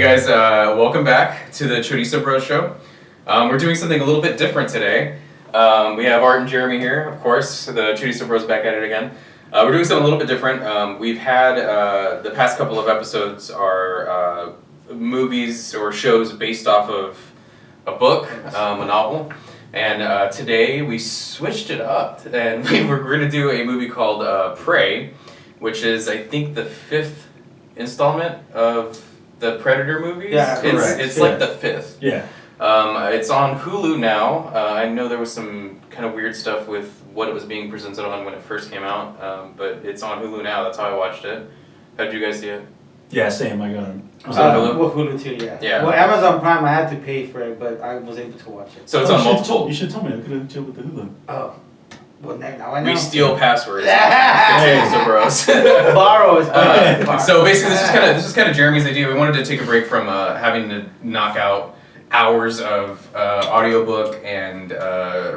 guys, welcome back to the Chorizo Bros show. We're doing something a little bit different today. We have Art and Jeremy here, of course. The Chorizo Bros back at it again. We're doing something a little bit different. We've had the past couple of episodes are movies or shows based off of a book, a novel. And today we switched it up, and we're going to do a movie called Prey, which is, I think, the 5th installment of the Predator movies. Yeah, correct. It's like the 5th. Yeah. It's on Hulu now. I know there was some kind of weird stuff with what it was being presented on when it first came out, but it's on Hulu now. That's how I watched it. How did you guys see it? Yeah, same. I got it. Was it on Hulu? Well, Hulu too, yeah. Yeah. Well, Amazon Prime, I had to pay for it, but I was able to watch it. So it's on multiple. You should tell me. I could have chilled with the Hulu. Oh. Well, now I know. We steal passwords. Yeah. So bros. Borrow is borrow. So basically, this was kind of Jeremy's idea. We wanted to take a break from having to knock out hours of audiobook and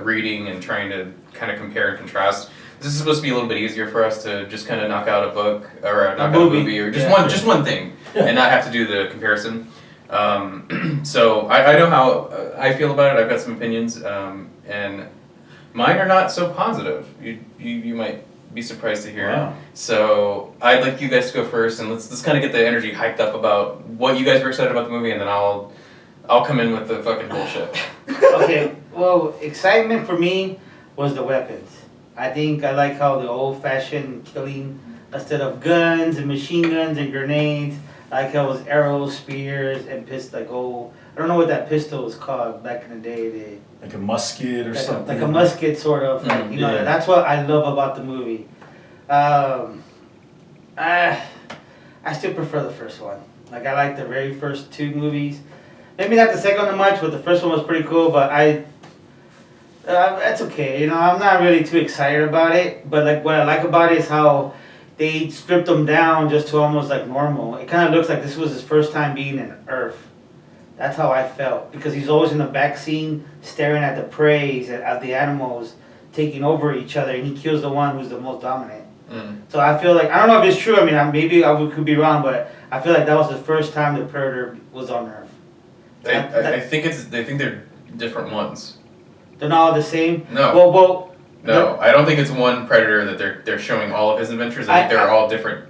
reading and trying to kind of compare and contrast. This is supposed to be a little bit easier for us to just kind of knock out a book or knock out a movie or just one thing and not have to do the comparison. So I know how I feel about it. I've got some opinions, and mine are not so positive. You might be surprised to hear. Wow. So I'd like you guys to go first, and let's kind of get the energy hyped up about what you guys were excited about the movie, and then I'll come in with the fucking bullshit. Okay, well, excitement for me was the weapons. I think I like how the old-fashioned killing, instead of guns and machine guns and grenades, I like how it was arrows, spears, and pistol. Like I don't know what that pistol was called back in the day. Like a musket or something. Like a musket, sort of. Like, you know, that's what I love about the movie. I still prefer the first one. Like, I like the very first two movies. Maybe not the second one much, but the first one was pretty cool. But that's okay. You know, I'm not really too excited about it. But like, what I like about it is how they stripped him down just to almost like normal. It kind of looks like this was his first time being in Earth. That's how I felt, because he's always in the back scene staring at the prey, at the animals taking over each other, and he kills the one who's the most dominant. So I feel like, I don't know if it's true. I mean, maybe I could be wrong, but I feel like that was the first time the Predator was on Earth. I think they're different ones. They're not all the same. No. Well. No, I don't think it's one Predator that they're showing all of his adventures. I think they're all different.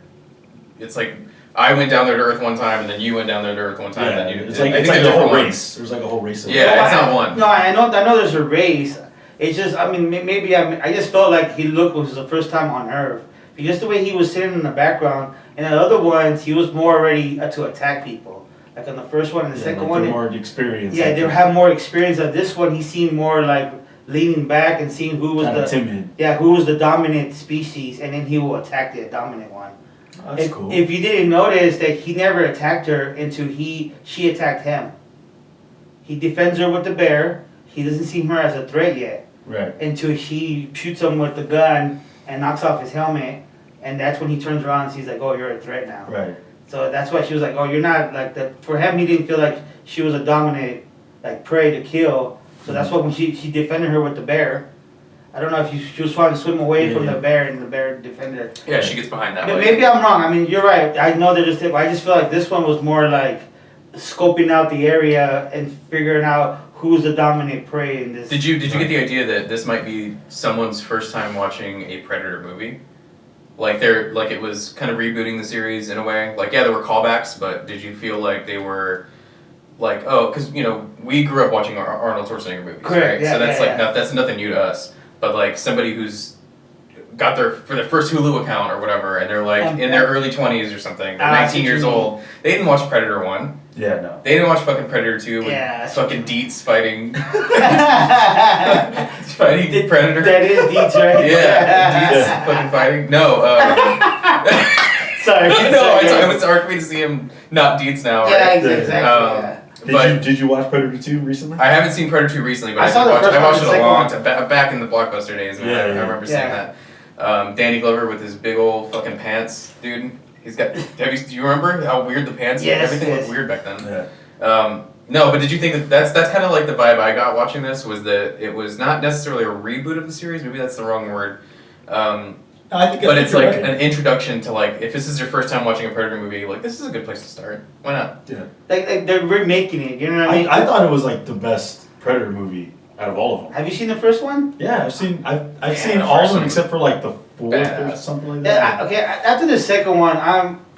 It's like I went down there to Earth one time, and then you went down there to Earth one time, Yeah, and then you. it's like a whole race. There's like a whole race of Yeah, it's not one. No, I know there's a race. It's just, I mean, maybe I just felt like he was the first time on Earth. Because the way he was sitting in the background, and the other ones, he was more ready to attack people. Like on the first one and the second one. More experience. Yeah, they have more experience. Of this one, he seemed more like leaning back and seeing who was kind of timid. Yeah, who was the dominant species, and then he will attack the dominant one. Oh, that's cool. If you didn't notice that he never attacked her until she attacked him. He defends her with the bear. He doesn't see her as a threat yet. Right. Until she shoots him with the gun and knocks off his helmet, and that's when he turns around and sees like, oh, you're a threat now. Right. So that's why she was like, oh, you're not like that. For him, he didn't feel like she was a dominant like prey to kill. So that's why when she defended her with the bear. I don't know if she was trying to swim away from the bear, and the bear defended her. Yeah, she gets behind that. But maybe I'm wrong. I mean, you're right. I know they're just. I just feel like this one was more like scoping out the area and figuring out who's the dominant prey in this. Did you get the idea that this might be someone's first time watching a Predator movie? Like it was kind of rebooting the series in a way. Like, yeah, there were callbacks, but did you feel like they were like, oh, because we grew up watching Arnold Schwarzenegger movies, right? Yeah, so that's that's nothing new to us. But like somebody who's got their first Hulu account or whatever, and they're like in their early 20s or something, they're 19 years old. They didn't watch Predator 1. Yeah, no. They didn't watch fucking Predator 2 with fucking Dietz fighting fighting Predator. That is Dietz, right? Yeah, Dietz fucking fighting. No. Sorry. No, it's hard for me to see him not Dietz now. Yeah, Right? exactly. Did you watch Predator 2 recently? I haven't seen Predator 2 recently, but I watched it a long time back in the Blockbuster days. Man. I remember seeing that. Danny Glover with his big old fucking pants, dude. He's got. Do you remember how weird the pants? Yes, everything looked weird back then. Yeah. No, but did you think that's kind of like the vibe I got watching this? Was that it was not necessarily a reboot of the series? Maybe that's the wrong word. But it's like an introduction to like, if this is your first time watching a Predator movie, like this is a good place to start. Why not? Yeah. Like they're remaking it. You know what I mean? I thought it was like the best Predator movie out of all of them. Have you seen the first one? Yeah, I've seen all of them except for like the fourth or something like that. Yeah. Okay. After the second one,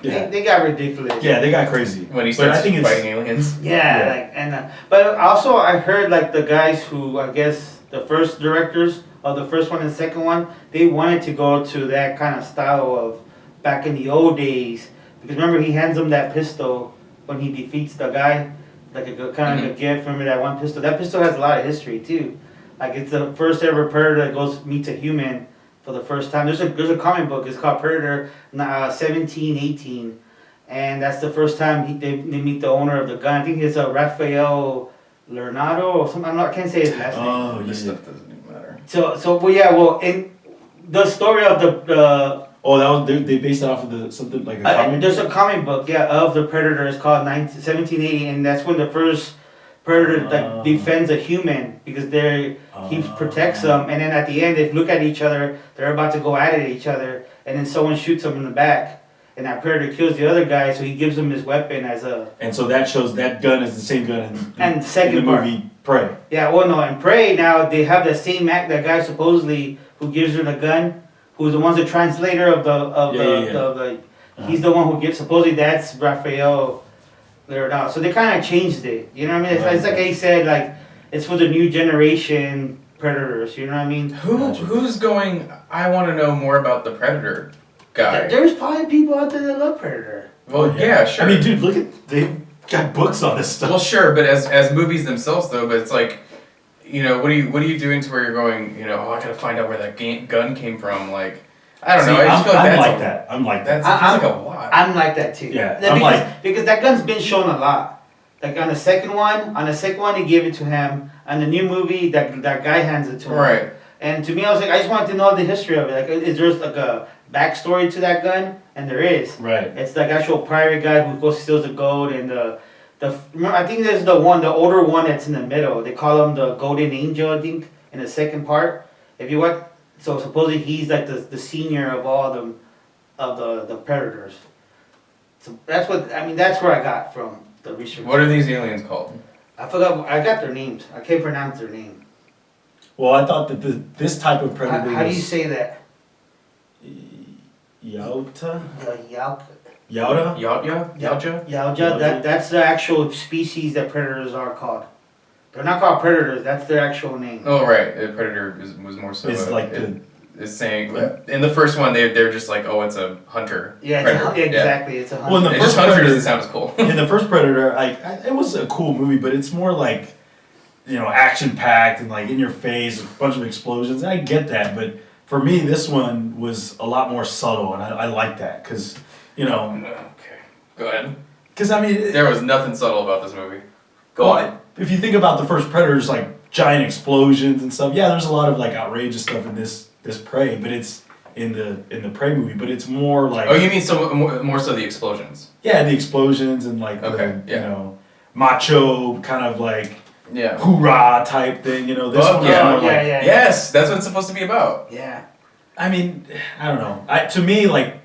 they got ridiculous. Yeah, they got crazy. When he starts fighting aliens. Yeah. But also I heard like the guys who I guess the first directors of the first one and second one, they wanted to go to that kind of style of back in the old days. Because remember, he hands him that pistol when he defeats the guy, like a kind of a gift. Remember that one pistol? That pistol has a lot of history too. Like it's the first ever Predator that meets a human for the first time. There's a comic book. It's called Predator 1718, and that's the first time they meet the owner of the gun. I think it's a Rafael Leonardo or something. I can't say his last name. Oh, this stuff doesn't even matter. In the story of the that was they based it off of something like a comic. There's a comic book of the Predator. It's called 1780, and that's when the first Predator defends a human because he protects them, and then at the end they look at each other. They're about to go at each other, and then someone shoots them in the back, and that Predator kills the other guy. So he gives him his weapon as a. And so that shows that gun is the same gun in the movie Prey. Yeah, well, no, in Prey now they have the same that guy supposedly who gives her the gun, who's the one's the translator of the he's the one who gives. Supposedly that's Raphael Leonardo. So they kind of changed it. You know what I mean? It's like he said, like it's for the new generation Predators. You know what I mean? Who's going? I want to know more about the Predator guy. There's probably people out there that love Predator. Well, yeah, sure. I mean, dude, look at they got books on this stuff. Well, sure, but as movies themselves, though, but it's like, you know, what are you doing to where you're going? You know, I gotta find out where that gun came from. Like, I don't know. I just feel like I'm like that. That's like a lot. I'm like that too. Yeah, because that gun's been shown a lot. Like on the second one, they gave it to him. On the new movie, that guy hands it to him. Right. And to me, I was like, I just wanted to know the history of it. Like, is there like a backstory to that gun? And there is. Right. It's like actual pirate guy who goes steals the gold and remember, I think there's the older one that's in the middle. They call him the Golden Angel, I think, in the second part. If you want, so supposedly he's like the senior of all them, of the Predators. So that's where I got from the research. What are these aliens called? I forgot. I got their names. I can't pronounce their name. Well, I thought that this type of Predator. How do you say that? Yauta? Yauja. Yauja? That's the actual species that predators are called. They're not called predators. That's their actual name. Oh right, the Predator was more so. It's is saying in the first one they're just like, oh, it's a hunter. Yeah, exactly. It's a hunter. Well, in the first hunter Predator doesn't sound as cool. In the first Predator, it was a cool movie, but it's more like, action packed and like in your face, a bunch of explosions. And I get that, but for me, this one was a lot more subtle, and I like that because Okay, go ahead. Because there was nothing subtle about this movie. Go on. If you think about the first Predators, like giant explosions and stuff, yeah, there's a lot of like outrageous stuff in this Prey, but it's in the Prey movie, but it's more like. Oh, you mean more so the explosions? Yeah, the explosions and like macho kind of like hoorah type thing. This one is more like yes, that's what it's supposed to be about. Yeah. I don't know. To me, like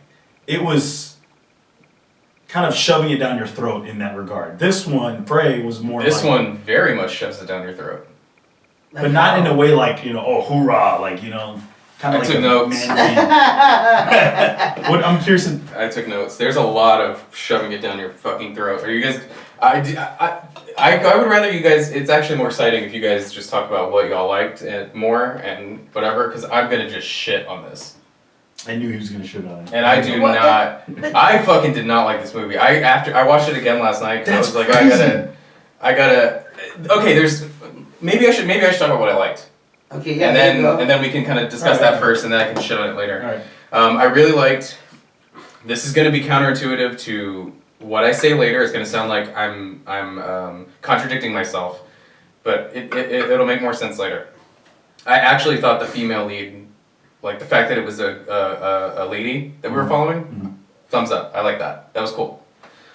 it was kind of shoving it down your throat in that regard. This one, Prey, was more. This one very much shoves it down your throat. But not in a way like, hoorah, like, kind of I like took notes. What I'm curious. I took notes. There's a lot of shoving it down your fucking throat. Are you guys? I would rather you guys. It's actually more exciting if you guys just talk about what y'all liked and more and whatever. Because I'm gonna just shit on this. I knew he was gonna shit on it. And I do not. I fucking did not like this movie. After I watched it again last night. I was like, crazy. I gotta. Okay, maybe I should talk about what I liked. Okay, yeah. And then we can kind of discuss that first, and then I can shit on it later. All right. I really liked. This is going to be counterintuitive to what I say later. It's going to sound like I'm contradicting myself, but it'll make more sense later. I actually thought the female lead, like the fact that it was a lady that we were following, thumbs up. I like that. That was cool.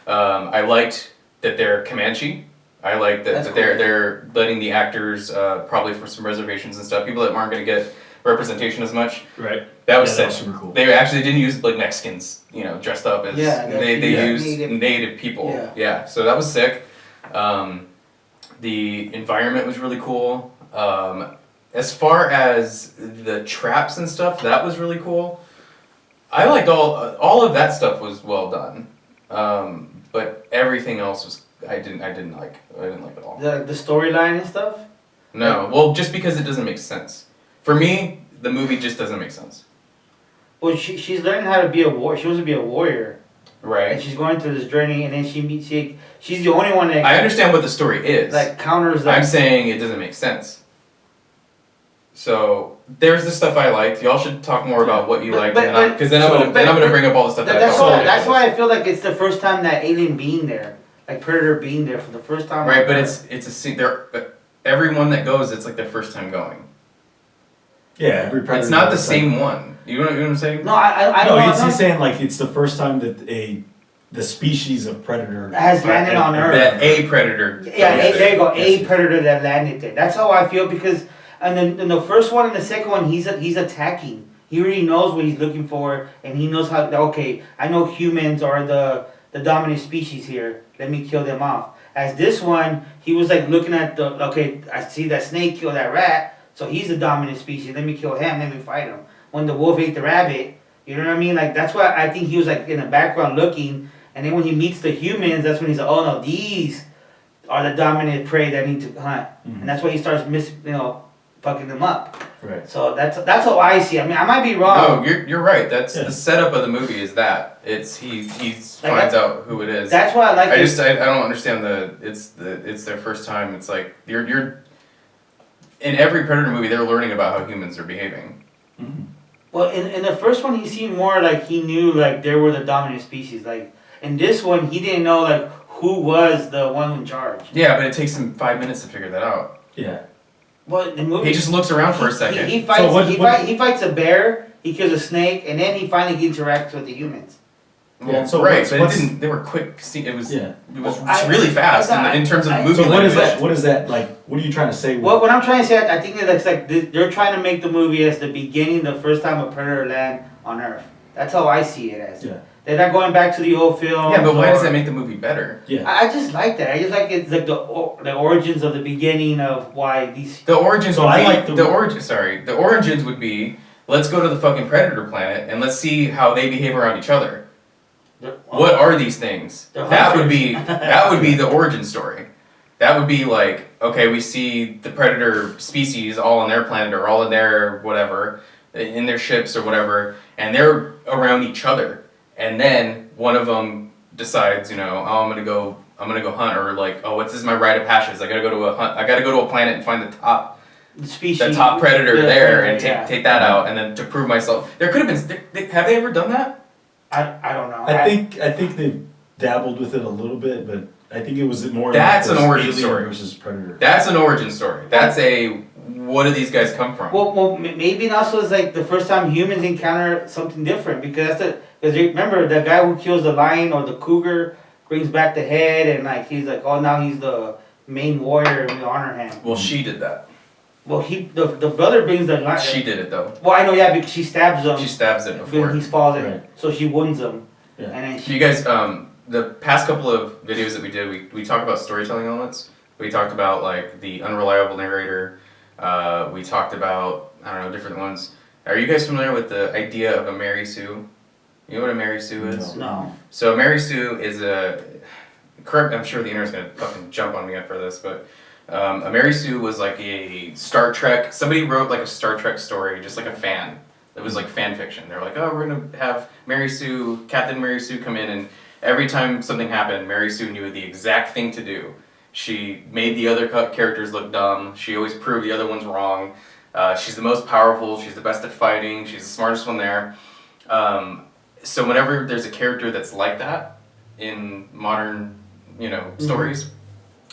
I liked that they're Comanche. I like that they're letting the actors, probably for some reservations and stuff, people that aren't going to get representation as much. Right. That was That sick. was super cool. They actually didn't use like Mexicans, dressed up as. They used native people. Yeah. So that was sick. The environment was really cool. As far as the traps and stuff, that was really cool. I liked all of that stuff was well done. But everything else was I didn't like it all. The storyline and stuff? No, well, just because it doesn't make sense. For me, the movie just doesn't make sense. Well, she's learning how to be a warrior. She wants to be a warrior. Right. And she's going through this journey, and then she's the only one that... I understand what the story is. Like, counters that... I'm saying it doesn't make sense. So, there's the stuff I liked. Y'all should talk more about what you liked, because then I'm gonna bring up all the stuff That's why I feel like it's the first time that alien being there. Like, Predator being there for the first time. Right, but it's a scene... Everyone that goes, it's like their first time going. Yeah, every Predator. It's not the same one. You know what I'm saying? No, I No, know. he's saying like it's the first time that the species of predator has landed on Earth. That a predator. Yeah, there you go. A predator that landed there. That's how I feel because, and then in the first one and the second one, he's attacking. He already knows what he's looking for, and he knows how. Okay, I know humans are the dominant species here. Let me kill them off. As this one, he was like looking at I see that snake kill that rat, so he's the dominant species. Let me kill him. Let me fight him. When the wolf ate the rabbit, you know what I mean? Like that's why I think he was like in the background looking, and then when he meets the humans, that's when he's like, oh no, these are the dominant prey that I need to hunt, and that's why he starts fucking them up. Right. So that's how I see it. I mean, I might be wrong. No, you're right. That's the setup of the movie is that he finds out who it is. That's why I like. I don't understand it's their first time. It's like you're in every Predator movie they're learning about how humans are behaving. Mm-hmm. Well, in the first one he seemed more like he knew like they were the dominant species. Like in this one he didn't know like who was the one in charge. Yeah, but it takes him 5 minutes to figure that out. Yeah. Well, the movie, he just looks around for a second. He fights a bear. He kills a snake, and then he finally interacts with the humans. Yeah, so right, but they were quick. It was really fast in terms of the movie. So what is that? What is that like? What are you trying to say? What I'm trying to say, I think that's like they're trying to make the movie as the beginning, the first time a predator land on Earth. That's how I see it as. Yeah. They're not going back to the old film. Yeah, but why does that make the movie better? Yeah. I just like that. I just like it's like the origins of the beginning of why these. The origins. So I like the origin. Sorry, the origins would be let's go to the fucking predator planet and let's see how they behave around each other. What are these things? That would be the origin story. That would be like, okay, we see the predator species all on their planet or all in their whatever, in their ships or whatever, and they're around each other. And then one of them decides, oh, I'm gonna go hunt, or like, oh, what's this? My rite of passage. I gotta go to a hunt. I gotta go to a planet and find the top predator there and take that out, and then to prove myself. There could have been. Have they ever done that? I don't know. I think they've dabbled with it a little bit, but I think it was more. That's an origin story versus predator. That's an origin story. That's what do these guys come from? Well, maybe it also is like the first time humans encounter something different because remember the guy who kills the lion or the cougar brings back the head and like he's like, oh, now he's the main warrior and we honor him. Well, she did that. Well, the brother brings the lion. She did it though. Well, I know, yeah, because she stabs him. She stabs it before he falls in, right. So she wounds him. Yeah. And then you guys, the past couple of videos that we did, we talked about storytelling elements. We talked about like the unreliable narrator. We talked about different ones. Are you guys familiar with the idea of a Mary Sue? You know what a Mary Sue is? No. So a Mary Sue is I'm sure the internet's gonna fucking jump on me for this, but a Mary Sue was like a Star Trek. Somebody wrote like a Star Trek story, just like a fan. It was like fan fiction. They're like, oh, we're gonna have Captain Mary Sue come in, and every time something happened, Mary Sue knew the exact thing to do. She made the other characters look dumb. She always proved the other ones wrong. She's the most powerful. She's the best at fighting. She's the smartest one there. So whenever there's a character that's like that in modern, stories,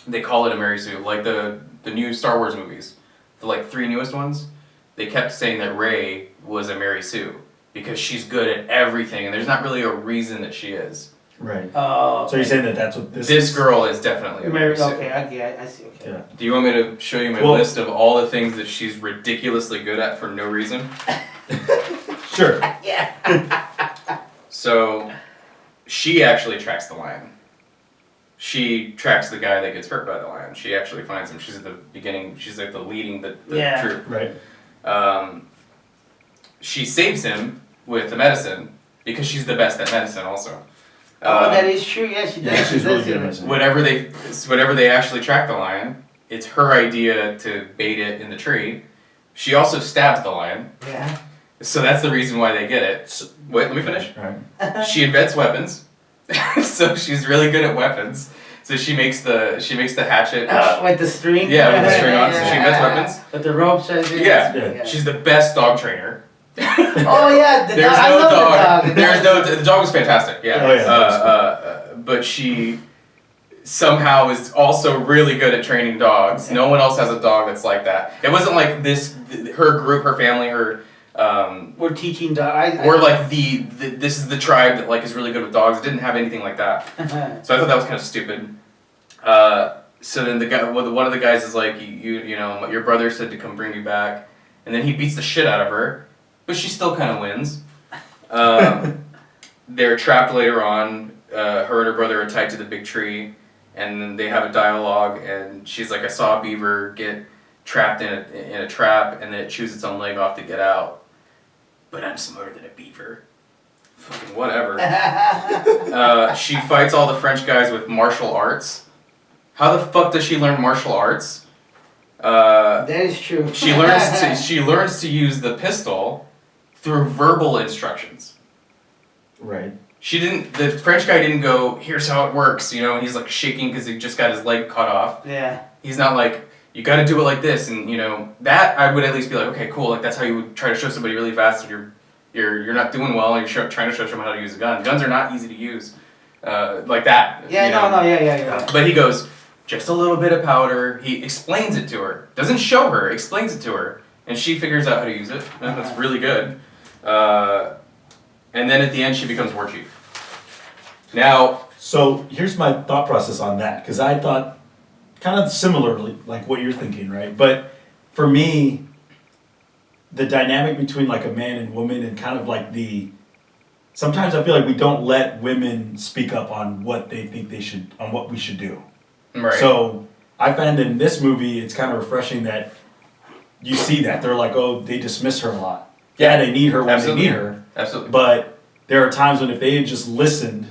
they call it a Mary Sue. Like the new Star Wars movies, the like 3 newest ones, they kept saying that Rey was a Mary Sue because she's good at everything, and there's not really a reason that she is. Right. Oh. So you're saying that that's what this This is? girl is definitely. Okay, I see. Okay. Yeah. Do you want me to show you my list of all the things that she's ridiculously good at for no reason? Sure. Yeah. So, she actually tracks the lion. She tracks the guy that gets hurt by the lion. She actually finds him. She's at the beginning. She's like the leading the troop. Right. She saves him with the medicine because she's the best at medicine also. That is true. Yeah, she does. Yeah, she's really good at medicine. Whenever they actually track the lion, it's her idea to bait it in the tree. She also stabs the lion. Yeah. So that's the reason why they get it. So, wait, let me finish. All right. She invents weapons. So she's really good at weapons. So she makes the hatchet. With the string. Yeah, with the string on. So she invents weapons. With the ropes. Yeah. She's the best dog trainer. Oh yeah, There's no dog. There's The dog was fantastic. Yeah. Oh, yeah. But she somehow is also really good at training dogs. No one else has a dog that's like that. It wasn't like this. Her group, her family, her. We're teaching dogs. We're like this is the tribe that like is really good with dogs. It didn't have anything like that. So I thought that was kind of stupid. So then one of the guys is like, you know, your brother said to come bring you back, and then he beats the shit out of her, but she still kind of wins. They're trapped later on. Her and her brother are tied to the big tree, and then they have a dialogue, and she's like, I saw a beaver get trapped in a trap, and then it chews its own leg off to get out. But I'm smarter than a beaver. Fucking whatever. She fights all the French guys with martial arts. How the fuck does she learn martial arts? That is true. She learns to use the pistol through verbal instructions. Right. The French guy didn't go, here's how it works, you know, and he's like shaking because he just got his leg cut off. Yeah. He's not like, you gotta do it like this, and you know, that I would at least be like, okay, cool, like that's how you would try to show somebody really fast if you're not doing well and you're trying to show someone how to use a gun. Guns are not easy to use. Like that. Yeah, yeah. But he goes, just a little bit of powder. He explains it to her. Doesn't show her, explains it to her. And she figures out how to use it. And that's really good. And then at the end, she becomes war chief. Now... So here's my thought process on that, because I thought kind of similarly, like what you're thinking, right? But for me, the dynamic between like a man and woman and kind of like sometimes I feel like we don't let women speak up on what they think on what we should do. Right. So I find that in this movie, it's kind of refreshing that you see that. They're like, oh, they dismiss her a lot. Yeah, they need her when they need her. Absolutely. But there are times when if they had just listened,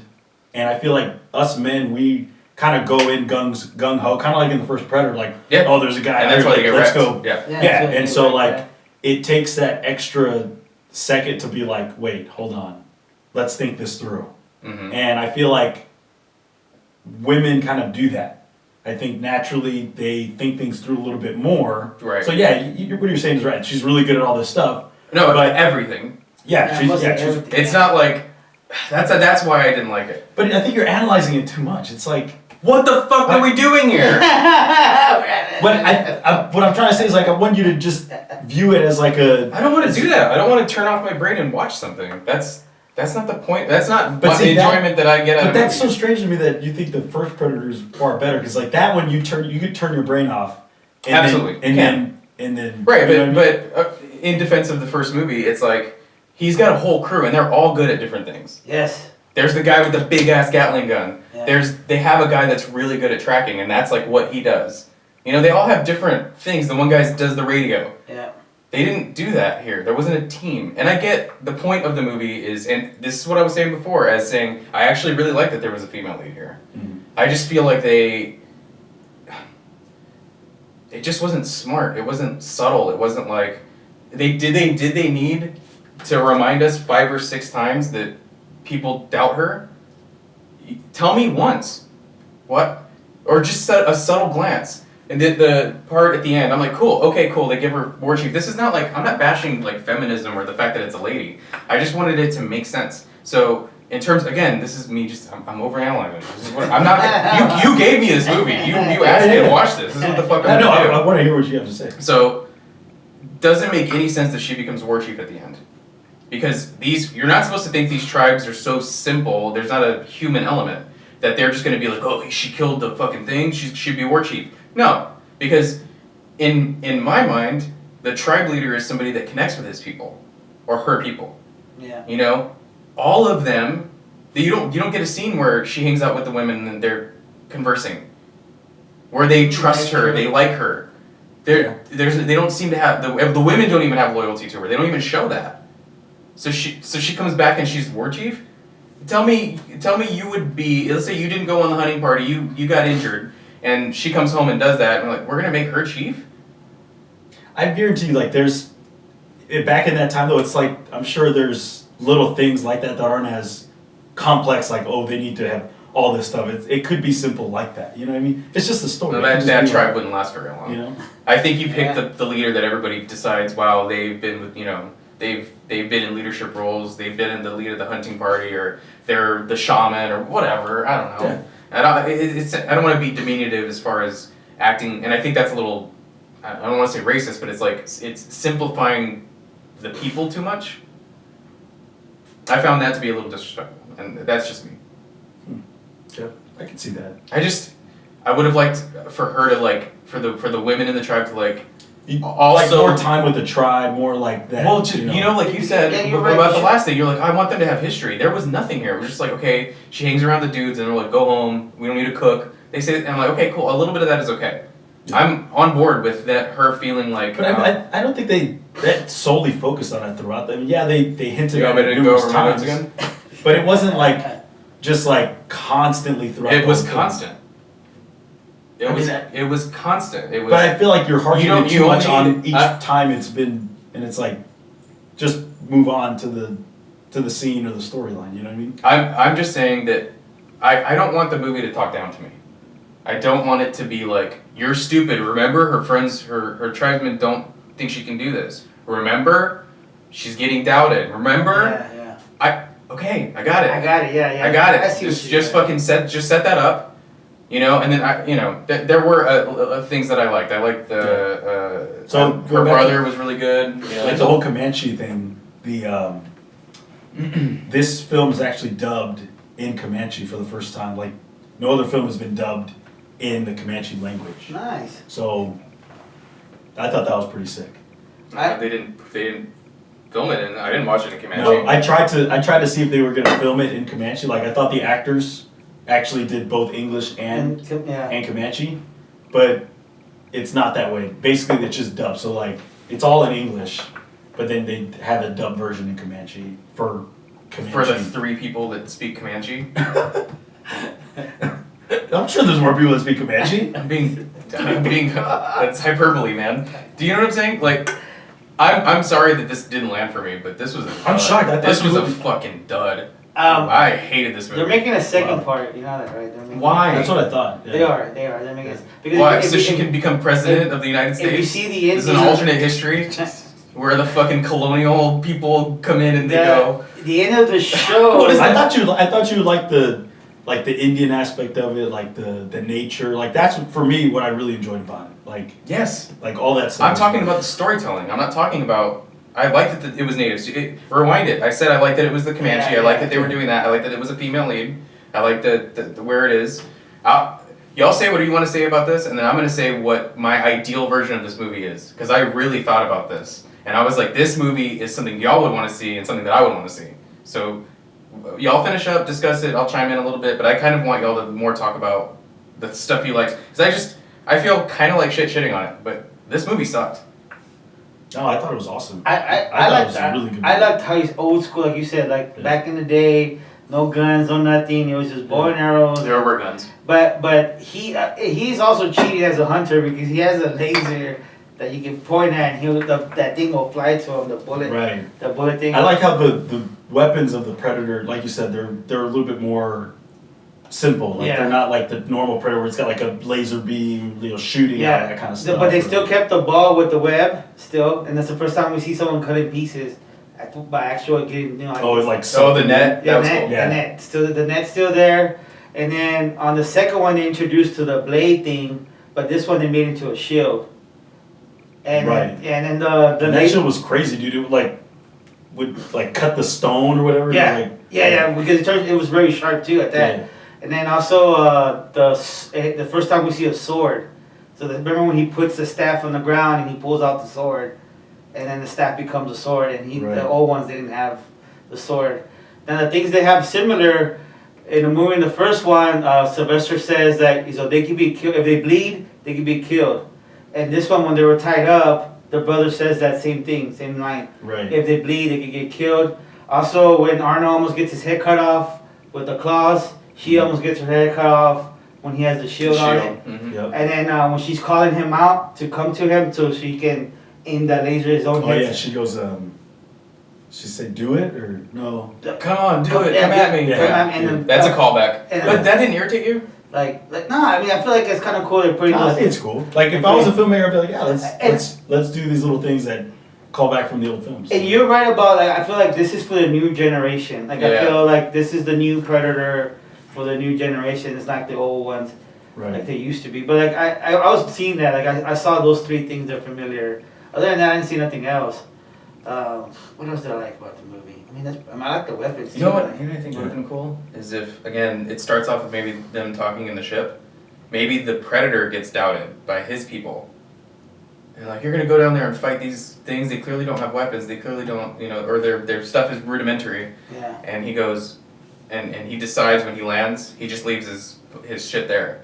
and I feel like us men, we kind of go in gung ho, kind of like in the first Predator, like, oh, there's a guy, and that's why they get let's wrecked. go. Yeah, and so like, it takes that extra second to be like, wait, hold on, let's think this through. Mm-hmm. And I feel like women kind of do that. I think naturally they think things through a little bit more. Right. So yeah, what you're saying is right. She's really good at all this stuff. No, but everything. Yeah, she's it's not like that's why I didn't like it. But I think you're analyzing it too much. It's like, what the fuck are we doing here? what I'm trying to say is like I want you to just view it as like a. I don't want to do that. I don't want to turn off my brain and watch something. That's not the point. That's not the enjoyment that I get out of it. But that's so strange to me that you think the first Predator is far better because like that one you could turn your brain off. And Absolutely. Then right, but in defense of the first movie, it's like he's got a whole crew and they're all good at different things. Yes. There's the guy with the big ass Gatling gun. Yeah. They have a guy that's really good at tracking, and that's like what he does. You know, they all have different things. The one guy does the radio. Yeah. They didn't do that here. There wasn't a team. And I get the point of the movie is, and this is what I was saying before, as saying I actually really like that there was a female lead here. Mm-hmm. I just feel like it just wasn't smart. It wasn't subtle. It wasn't like did they need to remind us 5 or 6 times that people doubt her? Tell me once. What? Or just a subtle glance. And the part at the end, I'm like, cool, okay, cool, they give her war chief. This is not like, I'm not bashing like feminism or the fact that it's a lady. I just wanted it to make sense. So, in terms, again, this is me just, I'm overanalyzing. This is what, I'm not, you gave me this movie. You asked me to watch this. This is what the fuck I'm gonna do. I want to hear what you have to say. So, doesn't make any sense that she becomes war chief at the end. Because you're not supposed to think these tribes are so simple. There's not a human element that they're just going to be like, oh, she killed the fucking thing. She should be war chief. No, because in my mind, the tribe leader is somebody that connects with his people or her people. Yeah. You know, all of them. You don't get a scene where she hangs out with the women and they're conversing, where they trust her, they like her. They don't seem to have the women don't even have loyalty to her. They don't even show that. So she comes back and she's war chief. Tell me you would be. Let's say you didn't go on the hunting party. You got injured, and she comes home and does that. And we're like, we're gonna make her chief. I guarantee you, like, there's back in that time though. It's like I'm sure there's little things like that aren't as complex. Like, oh, they need to have all this stuff. It could be simple like that. You know what I mean? It's just a story. No, that tribe wouldn't last very long. You know. I think you pick the leader that everybody decides. Wow, they've been with They've been in leadership roles. They've been in the lead of the hunting party, or they're the shaman, or whatever. I don't know. Yeah. I don't want to be diminutive as far as acting, and I think that's a little. I don't want to say racist, but it's like it's simplifying the people too much. I found that to be a little disrespectful, and that's just me. Yeah, I can see that. I would have liked for her to for the women in the tribe to Also, like more time with the tribe, more like that. Well, like you said about the last thing, you're like, I want them to have history. There was nothing here. It was just like, okay, she hangs around the dudes, and they're like, go home. We don't need to cook. They say, and I'm like, okay, cool. A little bit of that is okay. Yeah. I'm on board with that. Her feeling like. But I don't think that solely focused on it throughout. I mean, yeah, they hinted at it numerous times again, but it wasn't just constantly throughout. It was constant. It was constant. It was. But I feel like you're harping too much on each time it's been, and it's like, just move on to the scene or the storyline. You know what I mean? I'm just saying that I don't want the movie to talk down to me. I don't want it to be like, you're stupid. Remember, her friends, her tribesmen don't think she can do this. Remember, she's getting doubted. Remember? Yeah. I got it. Yeah. I got it. Just fucking set that up. And then there were things that I liked. I liked the her brother was really good. Like the whole Comanche thing. The this film is actually dubbed in Comanche for the first time. Like no other film has been dubbed in the Comanche language. Nice. So I thought that was pretty sick. They didn't film it, and I didn't watch it in Comanche. No, I tried to see if they were gonna film it in Comanche. Like I thought the actors actually did both English and Comanche, but it's not that way. Basically, it's just dubbed. So it's all in English, but then they have a dub version in Comanche for Comanche. For the 3 people that speak Comanche. I'm sure there's more people that speak Comanche. I'm being that's hyperbole, man. Do you know what I'm saying? I'm sorry that this didn't land for me, but this was I'm shocked. This was a fucking dud. I hated this movie. They're making a second part. You know that, right? Why? That's what I thought. Yeah. They are. They're making. Because why? So she can become president of the United States. If you see the this is an alternate history where the fucking colonial people come in and they go. The end of the show. I thought you liked the Indian aspect of it, like the nature. Like that's for me what I really enjoyed about it. Yes. All that stuff. I'm talking about the storytelling. I'm not talking about. I liked that it was native. Rewind it. I said I liked that it was the Comanche. I liked that they were doing that. I liked that it was a female lead. I liked the where it is. Y'all say what do you want to say about this, and then I'm going to say what my ideal version of this movie is. Because I really thought about this. And I was like, this movie is something y'all would want to see and something that I would want to see. So y'all finish up, discuss it. I'll chime in a little bit. But I kind of want y'all to more talk about the stuff you liked. Because I feel kind of like shitting on it. But this movie sucked. No, I thought it was awesome. I liked that. Really good. I liked how he's old school, like you said, back in the day, no guns, no nothing. It was just bow and arrows. There were guns. But he's also cheating as a hunter because he has a laser that you can point at, and that thing will fly to him. The bullet. Right. The bullet thing. I like how the weapons of the Predator, like you said, they're a little bit more simple. They're not like the normal Predator where it's got a laser beam, shooting out, that kind of stuff. But they still kept the ball with the web still, and that's the first time we see someone cut in pieces by actual getting. The net. Yeah, the net. Still, the net's still there, and then on the second one they introduced to the blade thing, but this one they made into a shield. And right. Then the that shield was crazy, dude. would like cut the stone or whatever. Yeah, Like, yeah, because it was very sharp too at that. Yeah. And then also the first time we see a sword. So remember when he puts the staff on the ground and he pulls out the sword, and then the staff becomes a sword, and the old ones didn't have the sword. Now the things they have similar in the movie, in the first one, Sylvester says that they can be killed if they bleed, they can be killed. And this one, when they were tied up, the brother says that same thing, same line. Right. If they bleed, they can get killed. Also, when Arnold almost gets his head cut off with the claws, she almost gets her head cut off when he has the shield on it. Mm-hmm. Yep. And then when she's calling him out to come to him so she can aim that laser his own head. Oh yeah, she goes. She said, "Do it or no." Come on, do it. Yeah, Come at me. yeah. Yeah. Come at me, and then, That's a callback. But that didn't irritate you? Like no, I mean I feel like it's kind of cool. They're putting I those. think it's cool. Like if I was a filmmaker, I'd be like, yeah, let's do these little things that call back from the old films. And you're right about I feel like this is for the new generation. Like I Yeah. feel like this is the new Predator for the new generation. It's not the old ones like they used to be. But like I was seeing that. Like I saw those three things that are familiar. Other than that, I didn't see nothing else. What else did I like about the movie? I like the weapons. You know what? I think would have been cool is if again it starts off with maybe them talking in the ship. Maybe the Predator gets doubted by his people. And like, you're gonna go down there and fight these things. They clearly don't have weapons. They clearly don't, or their stuff is rudimentary. Yeah. And he goes, and he decides when he lands, he just leaves his shit there.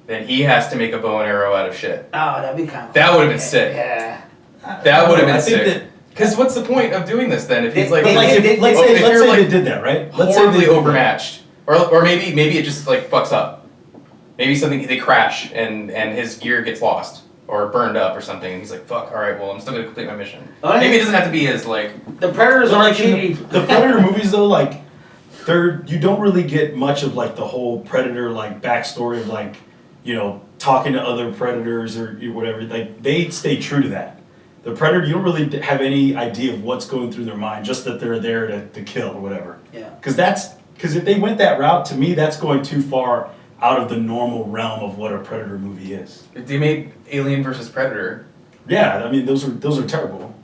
Then he has to make a bow and arrow out of shit. Oh, that'd be kind of. That would have been sick. Yeah. That would have been I think sick. Because what's the point of doing this then? If he's like, let's say they did that, right? Let's horribly say they overmatched, or maybe it just like fucks up. Maybe they crash and his gear gets lost or burned up or something, and he's like, fuck, all right, well I'm still gonna complete my mission. Maybe it doesn't have to be as like the Predators are cheating. The Predator movies though, like you don't really get much of like the whole Predator like backstory of like talking to other predators or whatever. Like they stay true to that. The Predator, you don't really have any idea of what's going through their mind, just that they're there to kill or whatever. Yeah. Because if they went that route, to me, that's going too far out of the normal realm of what a Predator movie is. if they made Alien versus Predator. Yeah, I mean those are terrible.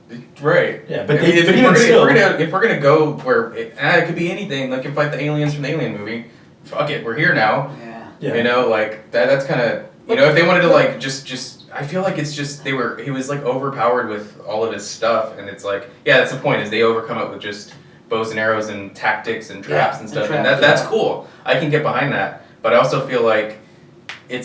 Right. Yeah, but if we're gonna go where it could be anything, like if like the aliens from the Alien movie, fuck it, we're here now. Yeah. Like that's kind of if they wanted to like just. I feel like it's just he was like overpowered with all of his stuff, and it's like, yeah, that's the point, is they overcome it with just bows and arrows and tactics and traps and stuff, and that's cool. I can get behind that, but I also feel like it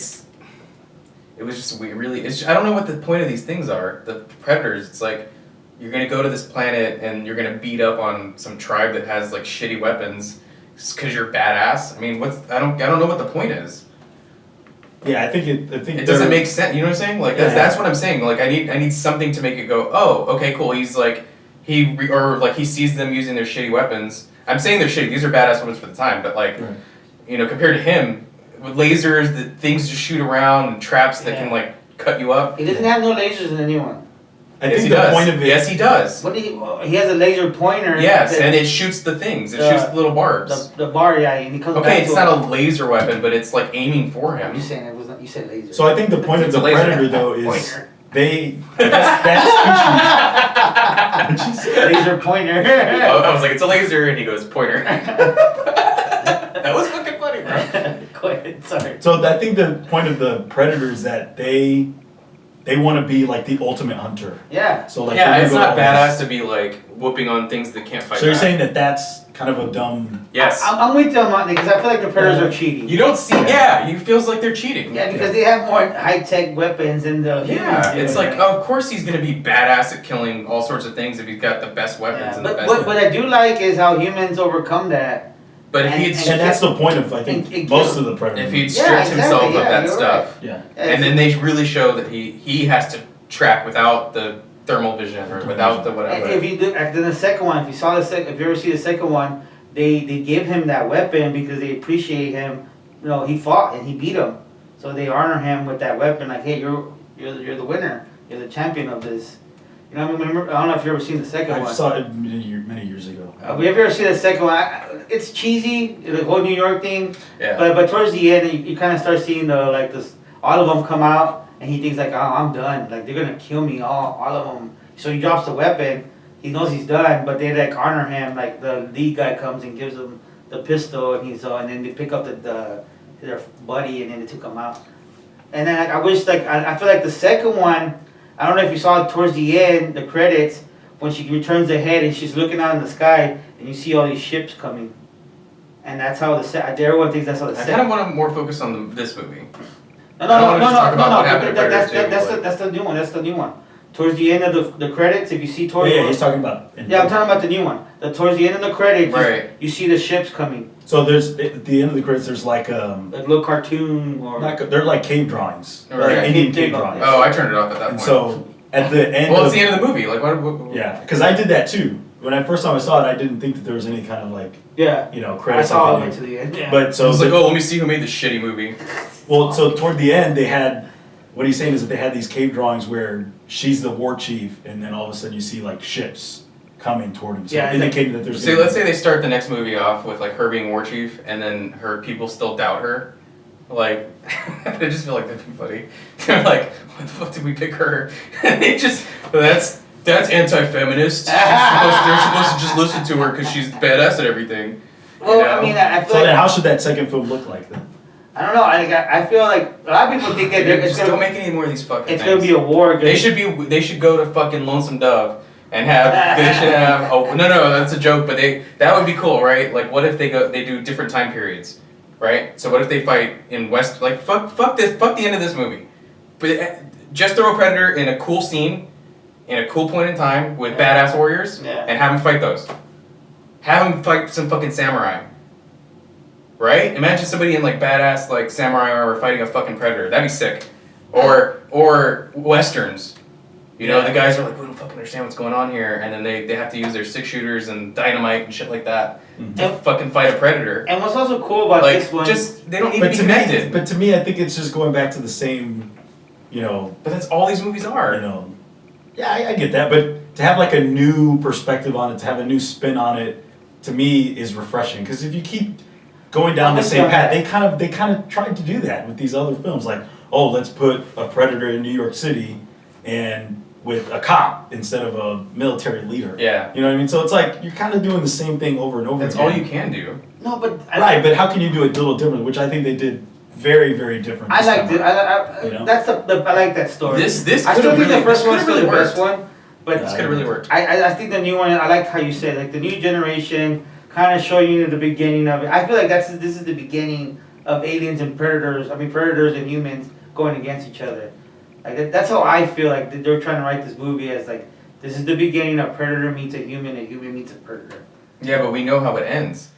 was just really, I don't know what the point of these things are. The Predators, it's like, you're gonna go to this planet and you're gonna beat up on some tribe that has like shitty weapons because you're badass. I mean, I don't know what the point is. Yeah, I think it doesn't make sense. You know what I'm saying? Like that's what I'm saying. Like I need something to make it go, oh, okay, cool. He's like he sees them using their shitty weapons. I'm saying they're shitty. These are badass weapons for the time, but like compared to him with lasers, the things just shoot around and traps that can like cut you up. He doesn't have no lasers in the new one. I think the point of it. Yes, he does. What he has a laser pointer. Yes, and it shoots the things. It shoots the little barbs. The bar, yeah, and he comes back. Okay, it's not a laser weapon, but it's like aiming for him. I'm just saying it was not. You said laser. So I think the point of the Predator though is pointer. That's laser pointer. I was like, it's a laser, and he goes pointer. That was fucking funny, bro. Go ahead, sorry. So I think the point of the Predator is that they want to be like the ultimate hunter. Yeah. So like it's not badass to be like whooping on things that can't fight. So you're saying that that's kind of a dumb. Yes. I'm with you on that because I feel like the Predators are cheating. You don't see. Yeah, it feels like they're cheating. Yeah, because they have more high-tech weapons than the humans. Yeah, it's like of course he's gonna be badass at killing all sorts of things if he's got the best weapons and the best. What I do like is how humans overcome that. But if and that's the point of I think most of the Predators. If he'd stripped himself of that stuff, right. and then they really show that he has to track without the thermal vision or without the whatever. And if you do, then the second one, if you ever see the second one, they give him that weapon because they appreciate him. He fought and he beat him, so they honor him with that weapon. Like, hey, you're the winner. You're the champion of this. I remember. I don't know if you ever seen the second one. I saw it many years ago. Have you ever seen the second one? It's cheesy, the whole New York thing. Yeah. But towards the end, you kind of start seeing all of them come out, and he thinks like, oh, I'm done. Like they're gonna kill me, all of them. So he drops the weapon, he knows he's done, but they like honor him. Like the lead guy comes and gives him the pistol, and and then they pick up their buddy, and then they took him out. And then I wish I feel like the second one, I don't know if you saw it towards the end, the credits, when she returns the head and she's looking out in the sky, and you see all these ships coming. And that's how everyone thinks that's how the I kind of want to more focus on this movie. No. That's the new one. That's the new one. Towards the end of the credits, if you see towards he's talking about. Yeah, I'm talking about the new one. Towards the end of the credits, right. you see the ships coming. So there's at the end of the credits, there's like a little cartoon or they're like cave drawings, right. like Indian cave drawings. Oh, I turned it off at that point. So at the end, well, it's the end of the movie. Like what? Yeah, because I did that too. When I first time I saw it, I didn't think that there was any kind of like credits. I saw it to the end. Yeah. But so it's like, oh, let me see who made this shitty movie. Well, so toward the end, they had what he's saying is that they had these cave drawings where she's the war chief, and then all of a sudden you see like ships coming toward him, so indicating that there's. See, let's say they start the next movie off with like her being war chief, and then her people still doubt her. Like, I just feel like that'd be funny. They're like, "What the fuck did we pick her?" And they just that's anti-feminist. They're supposed to just listen to her because she's badass at everything. Well, you know? I mean, I feel so then how should that second film look like then? I don't know. I feel like a lot of people think that it's just don't make any more of these fucking it's things. Gonna be a war. They should go to fucking Lonesome Dove and have oh no that's a joke, but that would be cool, right? Like what if they do different time periods, right? So what if they fight in West, like fuck the end of this movie, but just throw a Predator in a cool scene in a cool point in time with badass warriors and have them fight those. Have them fight some fucking samurai. Right? Imagine somebody in like badass like samurai armor fighting a fucking Predator. That'd be sick. Or westerns. You know, the guys are like, we don't fucking understand what's going on here, and then they have to use their 6-shooters and dynamite and shit like that to fucking fight a Predator. And what's also cool about this one, they don't need to be connected. But to me, I think it's just going back to the same, But that's all these movies are. Yeah, I get that, but to have like a new perspective on it, to have a new spin on it, to me is refreshing. Because if you keep going down the same path, they kind of tried to do that with these other films, like, oh, let's put a Predator in New York City and with a cop instead of a military leader. Yeah. You know what I mean? So it's like you're kind of doing the same thing over and over again. That's all you can do. No, but but how can you do it a little different? Which I think they did very, very different. I liked it. I like that story. This I still think the first one's still the best one, but this could have really worked. I think the new one. I like how you said like the new generation kind of showing you the beginning of it. I feel like this is the beginning of aliens and predators. I mean predators and humans going against each other. Like that's how I feel like they're trying to write this movie as like this is the beginning of predator meets a human meets a predator. Yeah, but we know how it ends.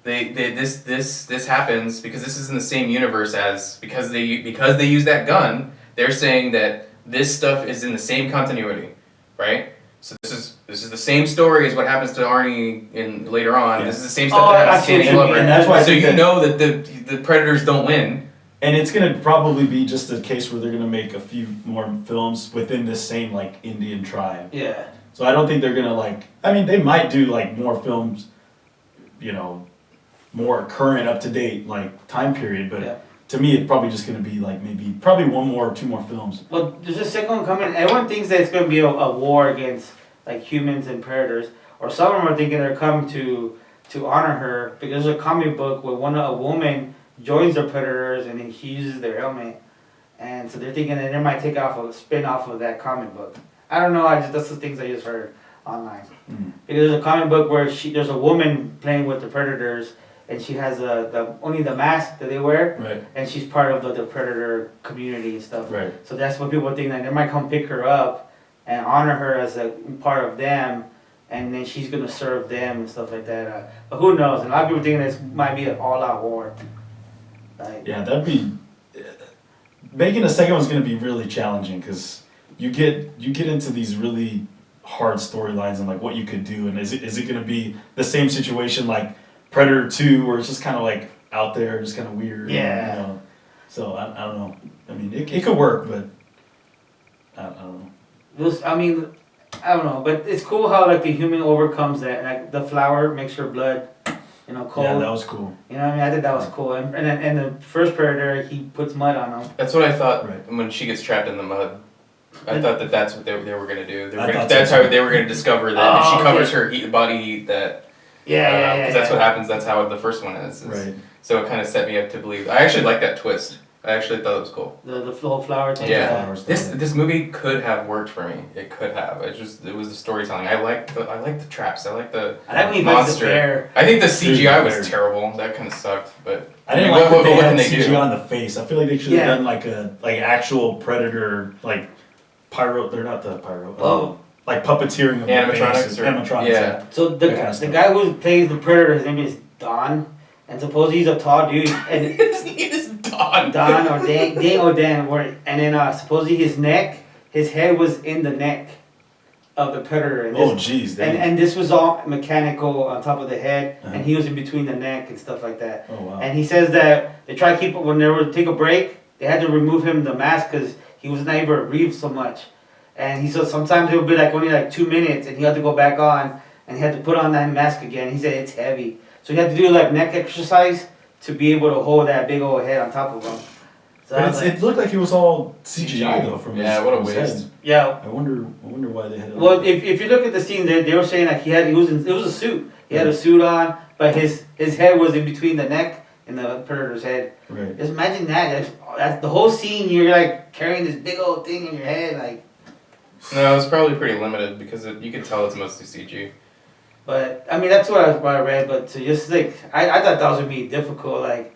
This happens because this is in the same universe as because they use that gun. They're saying that this stuff is in the same continuity, right? So this is the same story as what happens to Arnie in later on. Yeah. This is the same stuff that happens to Danny Glover. And that's why know that the Predators don't win. And it's gonna probably be just a case where they're gonna make a few more films within this same like Indian tribe. Yeah. So I don't think they're gonna they might do like more films, more current, up to date like time period, but to me it's probably just gonna be like probably one more or two more films. Well, there's a second one coming. Everyone thinks that it's gonna be a war against like humans and predators, or some of them are thinking they're coming to honor her because there's a comic book where a woman joins the predators and then she uses their helmet, and so they're thinking that they might take off a spin off of that comic book. I don't know. That's the things I just heard online. Mm-hmm. Because there's a comic book where there's a woman playing with the predators, and she has only the mask that they wear, right? And she's part of the predator community and stuff, right? So that's what people think, that they might come pick her up and honor her as a part of them, and then she's gonna serve them and stuff like that. But who knows? And a lot of people think this might be an all-out war. Yeah, that'd be making a second one's gonna be really challenging because you get into these really hard storylines and like what you could do, and is it gonna be the same situation like Predator 2 where it's just kind of like out there, just kind of weird? Yeah. So I don't know. I mean, it could work, but I don't know. I don't know, but it's cool how like the human overcomes that. Like the flower makes her blood, cold. Yeah, that was cool. You know what I mean? I think that was cool. And the first Predator, he puts mud on him. That's what I thought when she gets trapped in the mud. I thought that's what they were gonna do. thought That's so. how they were gonna discover that if she Oh, covers okay. her body heat, that Yeah, because that's what happens. That's how the first one is. Right. So it kind of set me up to believe. I actually like that twist. I actually thought it was cool. The whole flower thing. Yeah, flowers, this movie could have worked for me. It could have. It was the storytelling. I like the traps. I like the I like when he bites the monster. bear. I think the CGI Dude, was bear. terrible. That kind of sucked. But I didn't what, like that what, they what had can they CGI do? on the face. I feel like they should have Yeah. done like actual Predator, like pyro. They're not the pyro. Oh. Like puppeteering of Animatronics the faces. or- Animatronics. yeah. So the That kind of the stuff. guy who plays the predator, his name is Don, and supposedly he's a tall dude, and His name is Don. Don or Dan or Dan, and then supposedly his head was in the neck of the predator, and this, Oh jeez. and this was all mechanical on top of the head, Uh-huh. and he was in between the neck and stuff like that. Oh wow. And he says that they try to keep when they were to take a break, they had to remove him the mask because he was not able to breathe so much. And he said sometimes it would be like only like 2 minutes, and he had to go back on, and he had to put on that mask again. He said it's heavy, so he had to do like neck exercise to be able to hold that big old head on top of him. So I But was like, it looked like it was all CGI though from Yeah, his, what a from his waste. head. yeah. I wonder why they had it. Well, if you look at the scene, they were saying like it was a suit. He had a suit on, but his head was in between the neck and the predator's head. Right. Just imagine that. That's the whole scene. You're like carrying this big old thing in your head, like. No, it's probably pretty limited because you can tell it's mostly CG. But I mean, that's what I read. But to just like, I thought that was gonna be difficult. Like,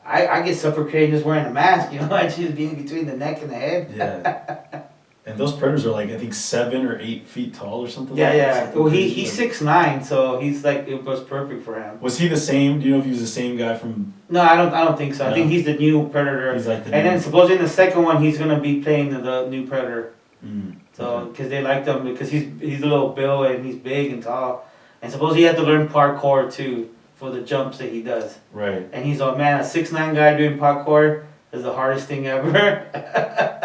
I get suffocated just wearing a mask. You know, I just being between the neck and the head. Yeah. And those predators are like I think 7 or 8 feet tall or something. Yeah, like that. yeah. Something Well, crazy. he's 6'9", so he's like it was perfect for him. Was he the same? Do you know if he was the same guy from? No, I don't think so. I No. think he's the new Predator. He's like the. And then supposedly in the second one, he's gonna be playing the new Predator. Mm, So, okay. because they liked him because he's a little Bill and he's big and tall, and supposedly he had to learn parkour too for the jumps that he does. Right. And he's a 6'9" guy doing parkour is the hardest thing ever.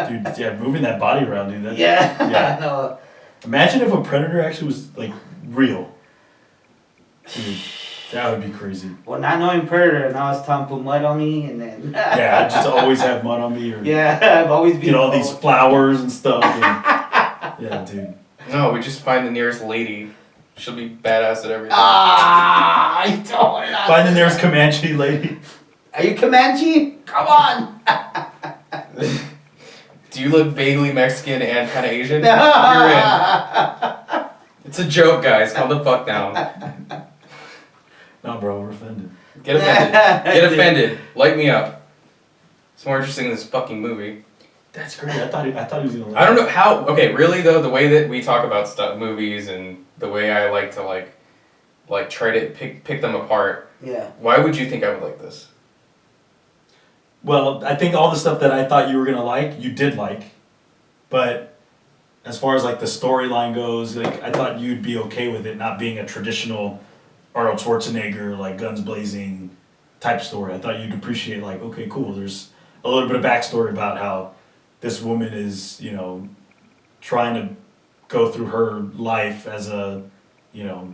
Dude, yeah, moving that body around, dude. That's, Yeah, Yeah. no. Imagine if a predator actually was like real. Dude, that would be crazy. Well, not knowing Predator, now it's time to put mud on me, and then Yeah, I just always have mud on me or yeah, I've always been get all these cold. flowers and stuff. And, yeah, dude. No, we just find the nearest lady. She'll be badass at everything. Ah, I don't know. Find the nearest Comanche lady. Are you Comanche? Come on. Do you look vaguely Mexican and kind of Asian? No. You're in. It's a joke, guys. Calm the fuck down. No, bro, we're offended. Get offended. Get offended. Light me up. It's more interesting than this fucking movie. That's great. I thought he was gonna. I don't know how. Okay, really though, the way that we talk about stuff, movies, and the way I like to like try to pick them apart. Yeah. Why would you think I would like this? Well, I think all the stuff that I thought you were gonna like, you did like, but as far as like the storyline goes, like I thought you'd be okay with it not being a traditional Arnold Schwarzenegger like guns blazing type story. I thought you'd appreciate like, okay, cool. There's a little bit of backstory about how this woman is, you know, trying to go through her life as a, you know,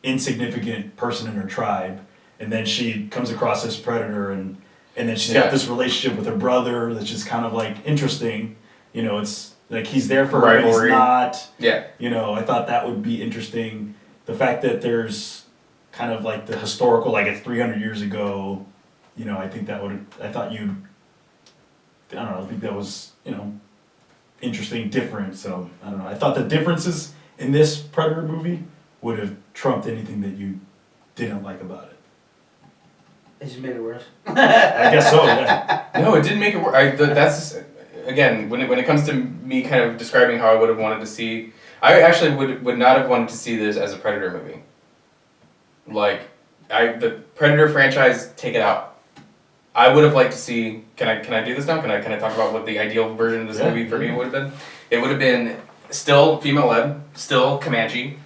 insignificant person in her tribe, and then she comes across this predator and then she's got this relationship with her brother that's just kind of like interesting. You know, it's like he's there for her, but he's Rivalry. not. Yeah. You know, I thought that would be interesting. The fact that there's kind of like the historical, like it's 300 years ago, you know, I think that would, I thought you'd, I don't know, I think that was, you know, interesting, different. So, I don't know. I thought the differences in this Predator movie would have trumped anything that you didn't like about it. It just made it worse. I guess so, yeah. No, it didn't make it work. That's again when it comes to me kind of describing how I would have wanted to see. I actually would not have wanted to see this as a Predator movie. Like, the Predator franchise, take it out. I would have liked to see. Can I do this now? Can I talk about what the ideal version of this movie for me would have been? It would have been still female led, still Comanche,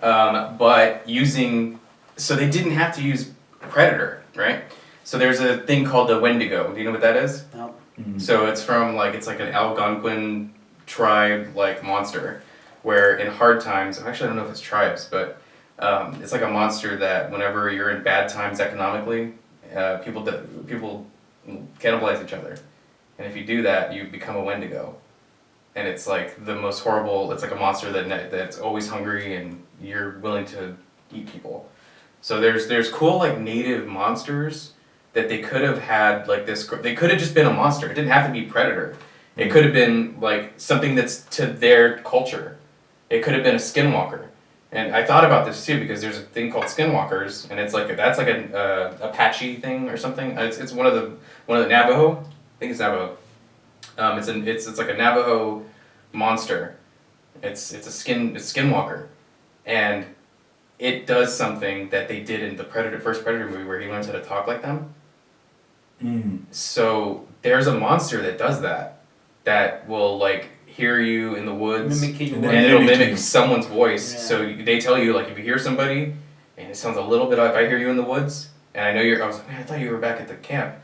but using. So they didn't have to use Predator, right? So there's a thing called the Wendigo. Do you know what that is? No. Mm. So it's like an Algonquin tribe like monster, where in hard times, actually I don't know if it's tribes, but it's like a monster that whenever you're in bad times economically, people cannibalize each other, and if you do that, you become a Wendigo, and it's like the most horrible. It's like a monster that's always hungry, and you're willing to eat people. So there's cool like native monsters that they could have had like this. They could have just been a monster. It didn't have to be predator. It could have been like something that's to their culture. It could have been a skinwalker. And I thought about this too because there's a thing called skinwalkers, and it's like that's like an Apache thing or something. It's one of the Navajo. I think it's Navajo. It's like a Navajo monster. It's a skinwalker, and it does something that they did in the first Predator movie where he learns how to talk like them. So there's a monster that does that will like hear you in the woods and it'll mimic someone's voice. Yeah. So they tell you like if you hear somebody and it sounds a little bit like if I hear you in the woods and I know I was like, man, I thought you were back at the camp.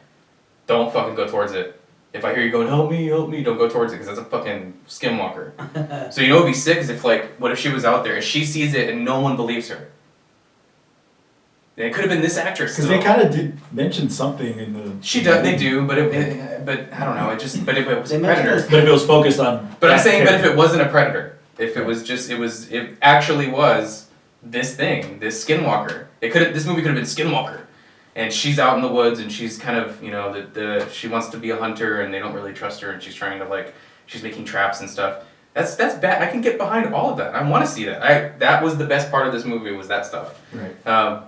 Don't fucking go towards it. If I hear you going, help me, don't go towards it because that's a fucking skinwalker. So you know what would be sick is if like, what if she was out there and she sees it and no one believes her? It could have been this actress. Because they kind of did mention something in the. They do, but I don't know. But if it was a predator. But if it was focused on. But I'm saying, but if it wasn't a predator, if it was just, it actually was this thing, this skinwalker. This movie could have been Skinwalker, and she's out in the woods and she's kind of, she wants to be a hunter and they don't really trust her and she's trying to she's making traps and stuff. That's bad. I can get behind all of that. I want to see that. That was the best part of this movie was that stuff. Right.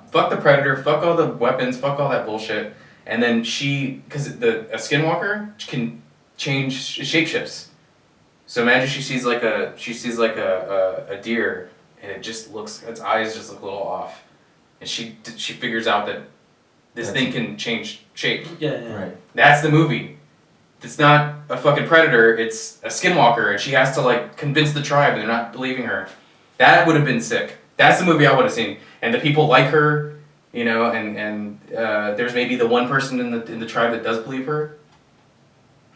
Fuck the predator. Fuck all the weapons. Fuck all that bullshit. And then because a skinwalker can change shapeshifts. So imagine she sees like a deer and its eyes just look a little off, and she figures out that this thing can change shape. Yeah. Right. That's the movie. It's not a fucking predator, it's a skinwalker, and she has to convince the tribe and they're not believing her. That would have been sick. That's the movie I would have seen. And the people like her, and there's maybe the one person in the tribe that does believe her,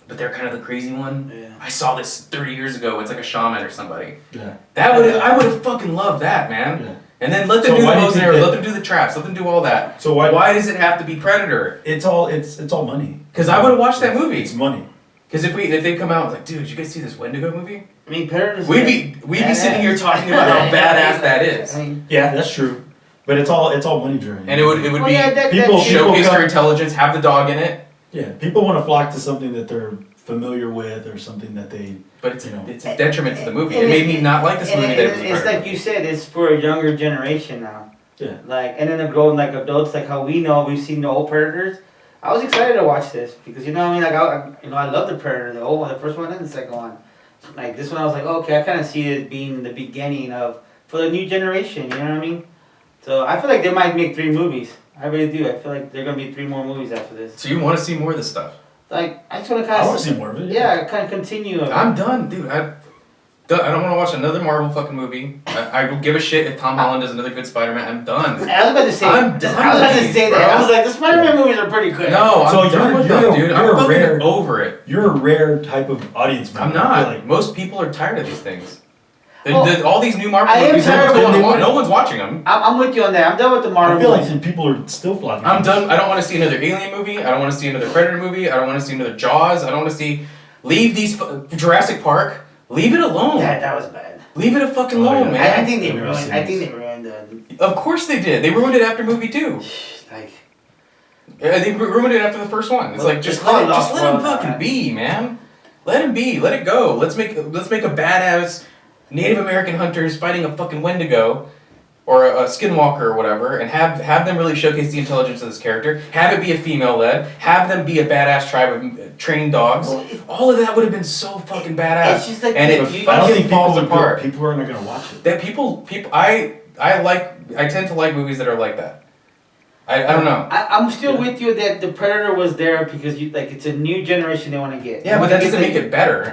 but they're kind of the crazy one. Yeah. I saw this 30 years ago. It's like a shaman or somebody. Yeah. I would have fucking loved that, man. Yeah. And then let them do the bows arrows, let them do the traps, let them do all that. So why does it have to be Predator? It's all money. Because I would have watched that movie. It's money. Because if they come out like, dude, did you guys see this Wendigo movie? I mean, Predator's we'd be sitting here talking about how badass that is. Yeah, that's true. But it's all money driven. And it would be people showcase their intelligence, have the dog in it. Yeah, people want to flock to something that they're familiar with or something that they. But it's a detriment to the movie. It made me not like this movie. It's like you said, it's for a younger generation now. Yeah. And then they're growing like adults, like how we've seen the old Predators. I was excited to watch this because I love the Predator, the old one, the first one and the second one. Like this one, I was like, okay, I kind of see it being the beginning for the new generation. You know what I mean? So I feel like they might make 3 movies. I really do. I feel like there are gonna be 3 more movies after this. So you want to see more of this stuff? Like I just want to kind of. I want to see more of it. Yeah, kind of continue. I'm done, dude. I don't want to watch another Marvel fucking movie. I don't give a shit if Tom Holland does another good Spider-Man. I'm done. I was about to say. I'm done. I was about to say that. I was like, the Spider-Man movies are pretty good. No, I'm done with them, dude. I'm fucking over it. You're a rare type of audience member. I'm not. Most people are tired of these things. All these new Marvel movies, no one's watching them. I'm with you on that. I'm done with the Marvel movies. I feel like people are still flocking. I'm done. I don't want to see another Alien movie. I don't want to see another Predator movie. I don't want to see another Jaws. I don't want to see. Leave these Jurassic Park. Leave it alone. That was bad. Leave it fucking alone, man. I think they ruined it. Of course they did. They ruined it after movie 2. They ruined it after the first one. It's just let him fucking be, man. Let him be. Let it go. Let's make a badass Native American hunters fighting a fucking Wendigo or a Skinwalker or whatever, and have them really showcase the intelligence of this character. Have it be a female led. Have them be a badass tribe of trained dogs. All of that would have been so fucking badass. It's just like and it fucking falls apart. People are not gonna watch it. That I tend to like movies that are like that. I don't know. I'm still with you that the Predator was there because it's a new generation they want to get. Yeah, but that doesn't make it better.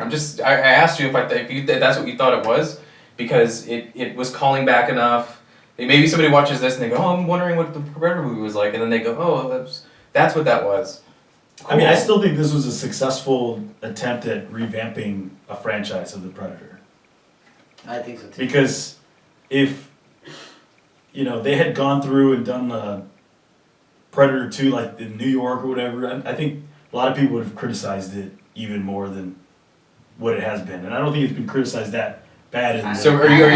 I asked you if that's what you thought it was, because it was calling back enough. Maybe somebody watches this and they go, oh, I'm wondering what the Predator movie was like, and then they go, oh, that's what that was. Cool. I mean, I still think this was a successful attempt at revamping a franchise of the Predator. I think so too. Because if they had gone through and done Predator 2 in New York or whatever, I think a lot of people would have criticized it even more than what it has been, and I don't think it's been criticized that bad. In So are you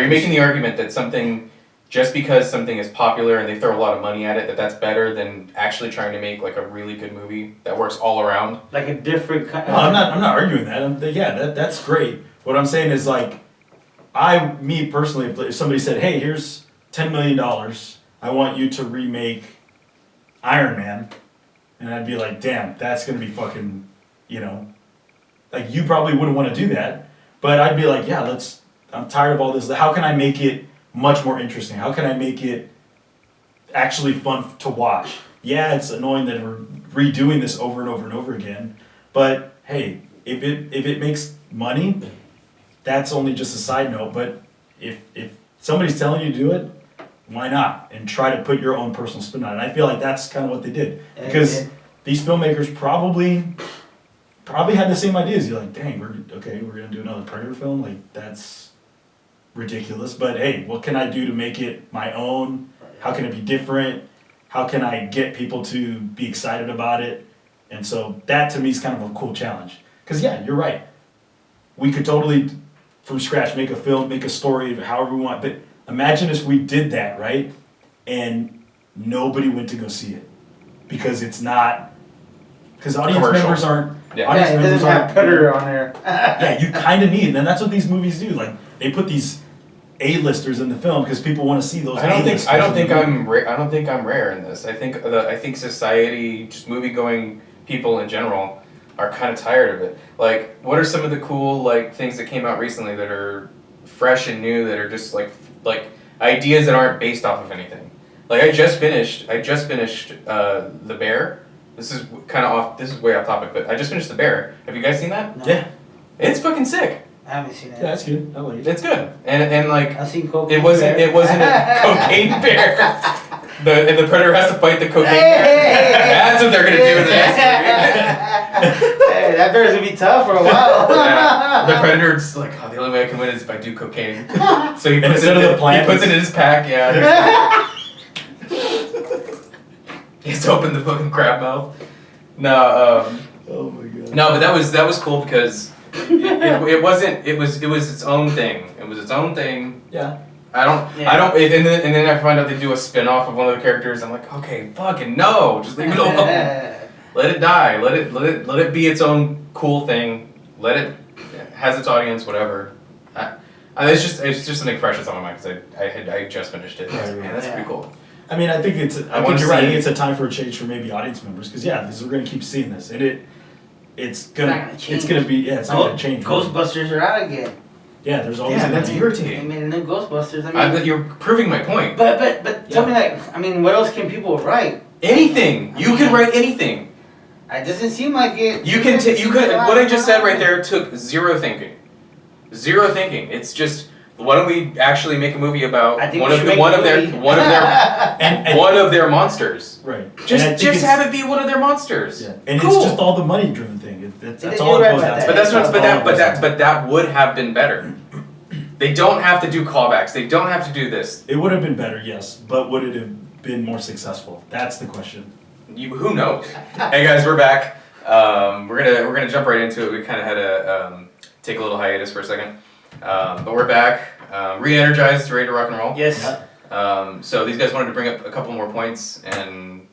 making the argument that something, just because something is popular and they throw a lot of money at it, that's better than actually trying to make like a really good movie that works all around? Like a different kind. No, I'm not arguing that. That's great. What I'm saying is like, me personally, if somebody said, hey, here's $10 million, I want you to remake Iron Man, and I'd be like, damn, that's gonna be fucking, like you probably wouldn't want to do that, but I'd be like, yeah, I'm tired of all this. How can I make it much more interesting? How can I make it actually fun to watch? Yeah, it's annoying that we're redoing this over and over and over again, but hey, if it makes money, that's only just a side note. But if somebody's telling you to do it, why not? And try to put your own personal spin on it. I feel like that's kind of what they did, because these filmmakers probably had the same ideas. You're like, dang, we're gonna do another Predator film. Like that's ridiculous. But hey, what can I do to make it my own? How can it be different? How can I get people to be excited about it? And so that to me is kind of a cool challenge. Because yeah, you're right. We could totally, from scratch, make a film, make a story, however we want. But imagine if we did that, right? And nobody went to go see it. Because it's not, because audience Commercial. members aren't, Yeah. audience It members doesn't have aren't, Predator on there. yeah, you kind of need, and that's what these movies do. Like, they put these A-listers in the film because people want to see those A-listers. I don't think I'm rare in this. I think society, just movie-going people in general, are kind of tired of it. Like, what are some of the cool like things that came out recently that are fresh and new, that are just like ideas that aren't based off of anything? Like I just finished The Bear. This is kind of off. This is way off topic, but I just finished The Bear. Have you guys seen that? No. Yeah. It's fucking sick. I haven't seen it. Yeah, that's good. I like it. It's good. And like I've seen Cocaine it wasn't Bear. a cocaine bear. And the predator has to fight the cocaine Hey, bear. hey, hey, That's what they're gonna do in the next Hey, that bear's gonna be tough for a while. movie. Yeah. The predator's like, oh, the only way I can win is if I do cocaine. So he puts instead of the plant, he puts it in his pack. Yeah. He has to open the fucking crab mouth. No. Oh my god. No, but that was cool because it was its own thing. It was its own thing. Yeah. I don't, and then I find out they do a spin-off of one of the characters. I'm like, okay, fucking no, just leave it alone. Let it die. Let it be its own cool thing. Let it has its audience, whatever. It's just something fresh that's on my mind because I just finished it. Right, Man, that's pretty cool. I mean, I think I think you're right. I think it's a time for a change for maybe audience members because we're gonna keep seeing this, and it's not gonna gonna change. it's not gonna change. Ghostbusters are out again. Yeah, there's always that's They irritating. made a new Ghostbusters. I mean, You're proving my point. but tell me, like, I mean, what else can people write? Anything you can write anything. It doesn't seem like it. You could. What I just said right there took zero thinking. Zero thinking. It's just. Why don't we actually make a movie about one of their monsters? Right. Just have it be one of their monsters. Yeah. And cool. it's just all the money driven thing. That's all You're it right goes about down to. that. But that would have been better. They don't have to do callbacks. They don't have to do this. It would have been better, yes, but would it have been more successful? That's the question. Who knows? Hey guys, we're back. We're gonna jump right into it. We kind of had to take a little hiatus for a second. But we're back, re-energized, ready to rock and roll. Yes. So these guys wanted to bring up a couple more points, and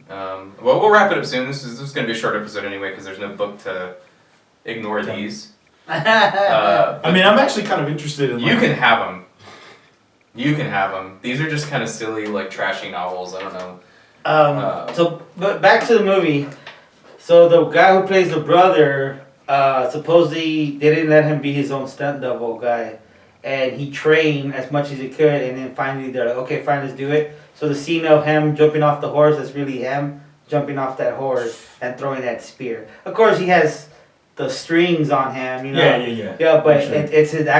we'll wrap it up soon. This is going to be a short episode anyway because there's no book to ignore these. I mean, I'm actually kind of interested in. You can have them. You can have them. These are just kind of silly, like trashy novels. I don't know. So, but back to the movie. So the guy who plays the brother. Supposedly they didn't let him be his own stunt double guy, and he trained as much as he could, and then finally they're like, okay, fine, let's do it. So the scene of him jumping off the horse, that's really him jumping off that horse and throwing that spear. Of course, he has the strings on him, you know. Yeah. Yeah, but Sure. it's the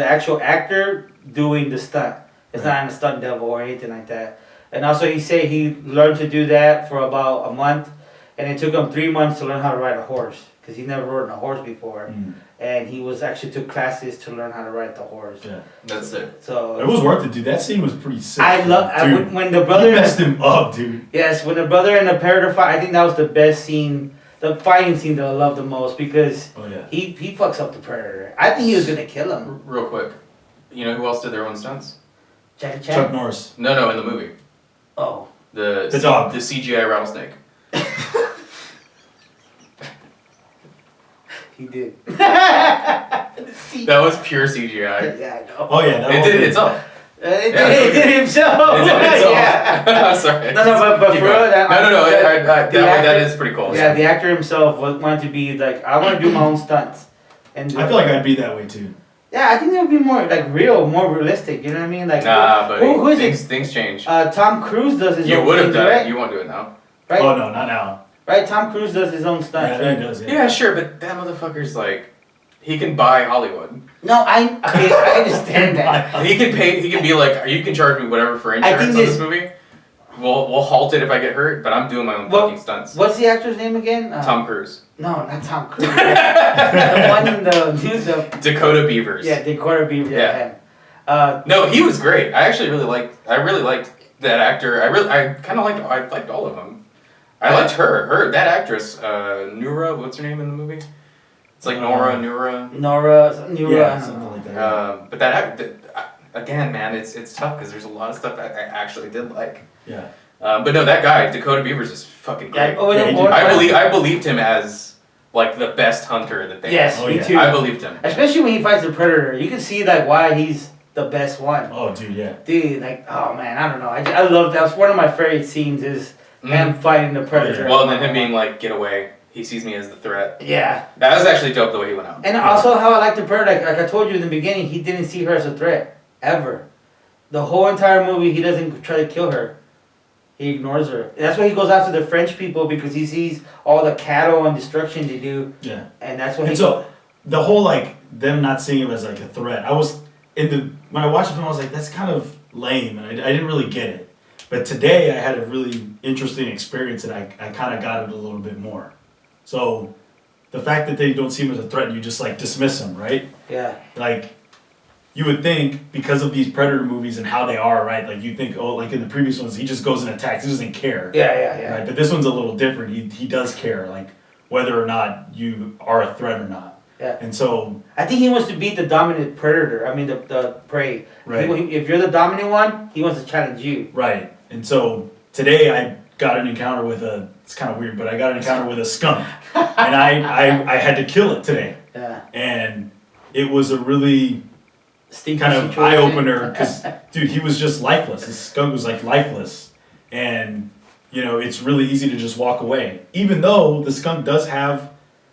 actual actor doing the stunt. It's not a stunt double or anything like that. And also, he said he learned to do that for about a month, and it took him 3 months to learn how to ride a horse. Because he never rode a horse before, and he took classes to learn how to ride the horse. Yeah, that's it. So it was worth it, dude. That scene was pretty sick. When the brother messed him up, dude. Yes, when the brother and the predator fight, I think that was the best scene the fighting scene that I love the most because Oh yeah. he fucks up the Predator. I think he was gonna kill him. Real quick, you know who else did their own stunts? Jackie Chan. Chuck Norris. No, in the movie. Oh. The dog. The CGI rattlesnake. He did. That was pure CGI. Yeah, I know. Oh yeah. That It did it itself. It did himself. It did it itself. Yeah. Sorry. No, but Keep for real, going. that That is pretty cool. Yeah, the actor himself wanted to be like, I want to do my own stunts, and I feel like I'd be that way too. yeah, I think it would be more like real, more realistic. You know what I mean? Like Nah, but who is things change. Tom Cruise does his You own would have things, done right? it. You won't do it now. Right? Oh no, not now. Right? Tom Cruise does his own stunts. Yeah, right? he does. Yeah. Yeah, sure, but that motherfucker's like, he can buy Hollywood. No, I understand that. He can pay. He can be like, you can charge me whatever for I insurance think on this movie. We'll halt it if I get hurt, but I'm doing my own fucking stunts. What's the actor's name again? Tom Cruise. No, not Tom Cruise. The one in the Dakota Beavers. yeah, Dakota Beaver. Yeah. Yeah. No, he was great. I really liked that actor. I liked all of them. I liked her. That actress, Nura. What's her name in the movie? It's like Nora. Nora. Yeah, something like that. But again, man, it's tough because there's a lot of stuff that I actually did like. Yeah. But no, that guy, Dakota Beavers, is fucking great. Yeah, I believed him as like the best hunter that they Yes, had. Oh, me yeah. too. I believed him. Especially when he fights the Predator, you can see like why he's the best one. Oh dude, yeah. Dude, like, oh man, I don't know. I love that. That's one of my favorite scenes is him fighting the Predator. Well, and then him being like, "Get away." He sees me as the threat. Yeah. That was actually dope the way he went out. And also how I like the Predator, like I told you in the beginning, he didn't see her as a threat ever. The whole entire movie, he doesn't try to kill her. He ignores her. That's why he goes after the French people because he sees all the cattle and destruction they do. Yeah. And that's what And so the whole like them not seeing him as like a threat, when I watched the film I was like, that's kind of lame, and I didn't really get it. But today I had a really interesting experience and I kind of got it a little bit more. So the fact that they don't see him as a threat, you just like dismiss him, right? Yeah. Like you would think because of these Predator movies and how they are, right? Like you think, oh, like in the previous ones, he just goes and attacks. He doesn't care. Yeah. Right? But this one's a little different. He does care, like whether or not you are a threat or not. Yeah. And so I think he wants to beat the dominant predator. I mean, the prey. Right. If you're the dominant one, he wants to challenge you. right. And so today I got an encounter with it's kind of weird, but I got an encounter with a skunk, and I had to kill it today. Yeah. And it was a really Stinky kind of situation. eye opener because dude, he was just lifeless. This skunk was like lifeless, and you know it's really easy to just walk away. Even though the skunk does have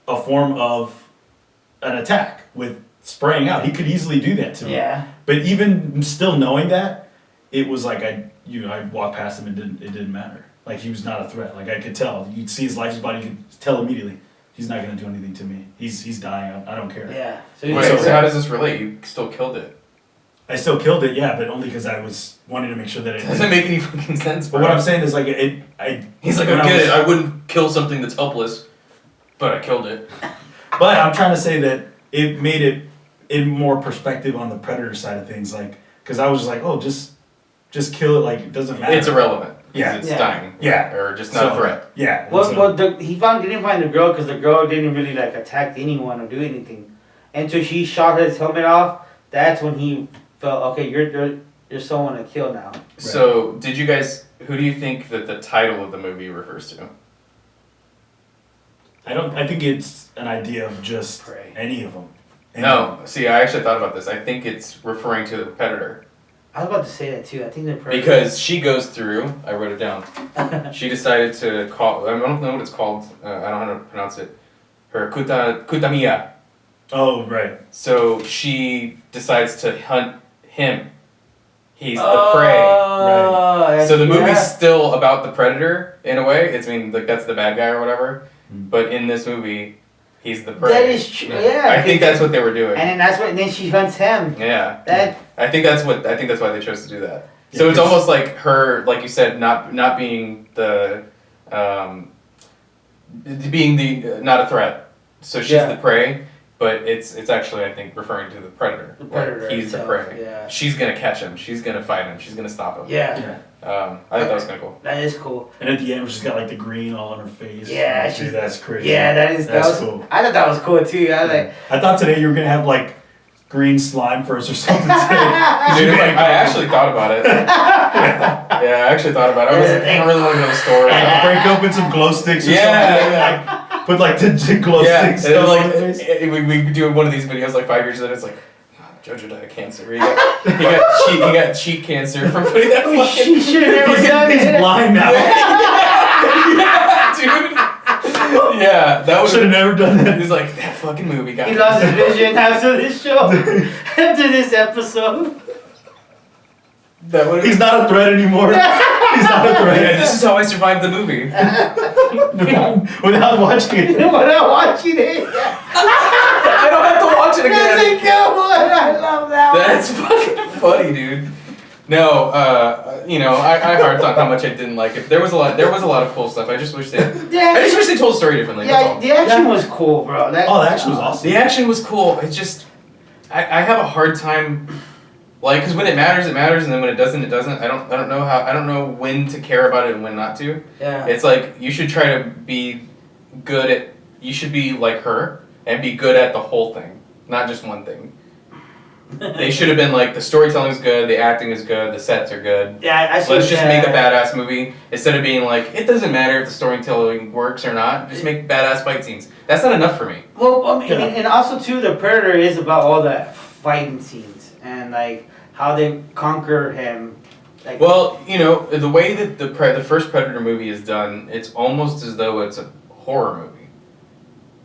a form of an attack with spraying out, he could easily do that to me. Yeah. But even still knowing that, it was like I walked past him and it didn't matter. Like he was not a threat. Like I could tell. You'd see his lifeless body, you could tell immediately. He's not gonna do anything to me. He's dying. I don't care. Yeah. Wait, so how does this relate? You still killed it. I still killed it, yeah, but only because I was wanting to make sure that it Doesn't make any fucking sense. But what I'm saying is like He's like, when I get it. was- I wouldn't kill something that's helpless, but I killed it. But I'm trying to say that it made it in more perspective on the predator side of things, like because I was just like, oh, just kill it, like it doesn't matter. It's irrelevant. Yeah. It's Yeah. dying. Yeah. Or just not a threat. Yeah. Well, he didn't find the girl because the girl didn't really like attack anyone or do anything, and so she shot his helmet off. That's when he felt okay. You're someone to kill now. So, who do you think that the title of the movie refers to? I think it's an idea of just Prey. any of them. No. See, I actually thought about this. I think it's referring to the predator. I was about to say that too. I think the predator. Because she goes through, I wrote it down. She decided to call, I don't know what it's called, I don't know how to pronounce it. Her kutamiya. Oh, right. So she decides to hunt him. He's the prey. Right. So the movie's still about the predator in a way. That's the bad guy or whatever. But in this movie, he's the prey. That is true. Yeah. I think that's what they were doing. And then she hunts him. Yeah. That. I think that's why they chose to do that. Yeah, So it's 'cause- almost like her, like you said, not being the not a threat. So she's the prey, but it's actually I think referring to the predator. The predator Like, he's itself, the prey. yeah. She's gonna catch him. She's gonna fight him. She's gonna stop him. Yeah. I thought that was kind of cool. That is cool. And at the end, she's got like the green all on her face. Yeah, dude, that's crazy. Yeah, that's cool. I thought that was cool too. I thought today you were gonna have like green slime first or something. Today. Dude, I actually thought about it. Yeah, I actually thought about it. I don't really want to know the story. Break open some glow sticks or something. Like, put like the glow sticks stuff on the face. We do one of these videos like 5 years ago. It's like, Jojo died of cancer. He got cheek cancer from putting that fucking... She should have never done it. He's blind now. Yeah, dude. Yeah, that was... Should have never done that. He's like, that fucking movie got... He lost his vision after this show. After this episode. He's not a threat anymore. He's not a threat. Yeah, this is how I survived the movie. without watching it. Without watching it. I don't have to watch it again. That's a good one. I love that one. That's fucking funny, dude. No, I harped on how much I didn't like it. There was a lot of cool stuff. I just wish they told the story differently. That's all. The action was cool, bro. The action was awesome. The action was cool. It's just, I have a hard time, like, because when it matters, and then when it doesn't, it doesn't. I don't know when to care about it and when not to. Yeah. It's like you should try to be good at. You should be like her and be good at the whole thing, not just one thing. They should have been like, the storytelling is good, the acting is good, the sets are good. Yeah, I see. Let's just make a badass movie instead of being like, it doesn't matter if the storytelling works or not. Just make badass fight scenes. That's not enough for me. Well, I mean, and also too, the Predator is about all the fighting scenes and like how they conquer him. Like, Well, the way that the first Predator movie is done, it's almost as though it's a horror movie.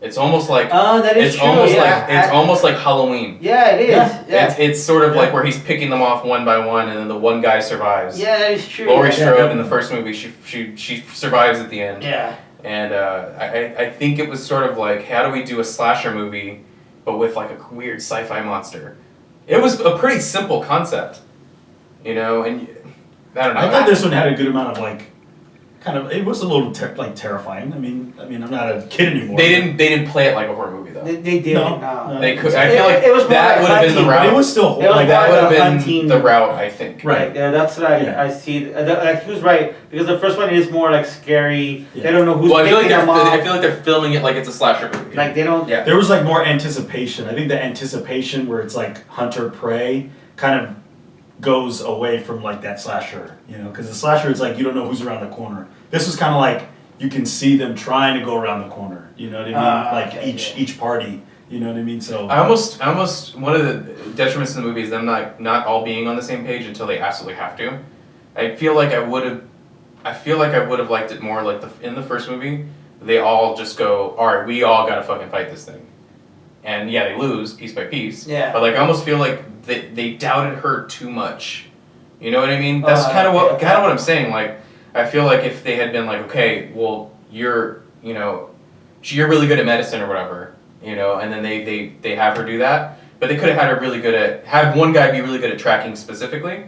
It's almost like that is it's true. almost like Halloween. Yeah, it is. Yeah. It's sort of like where he's picking them off one by one, and then the one guy survives. Yeah, that is true. Laurie Strode in the first movie, she survives at the end. Yeah. And I think it was sort of like, how do we do a slasher movie, but with like a weird sci-fi monster? It was a pretty simple concept, and I don't know. I thought this one had a good amount of like, kind of. It was a little terrifying. I mean, I'm not a kid anymore. They didn't play it like a horror movie though. They didn't. No. They could. I feel like it was that would have been the route. It was still It was that would have been hunting. the route, I think. Right. Yeah, that's what I see. Like, he was right, because the first one is more like scary. Yeah. They don't know who's Well, picking them off. I feel like they're filming it like it's a slasher movie. Like they don't. Yeah. There was like more anticipation. I think the anticipation where it's like hunter prey kind of goes away from like that slasher, because the slasher is like you don't know who's around the corner. This was kind of like you can see them trying to go around the corner. You know what I mean? Each party. You know what I mean? So I almost one of the detriments in the movie is them not all being on the same page until they absolutely have to. I feel like I would have liked it more like in the first movie. They all just go, all right, we all gotta fucking fight this thing, and yeah, they lose piece by piece. Yeah. But like I almost feel like they doubted her too much. You know what I mean? That's kind of what I'm saying. Like I feel like if they had been like, okay, well you're really good at medicine or whatever, and then they have her do that, but they could have had her have one guy be really good at tracking specifically,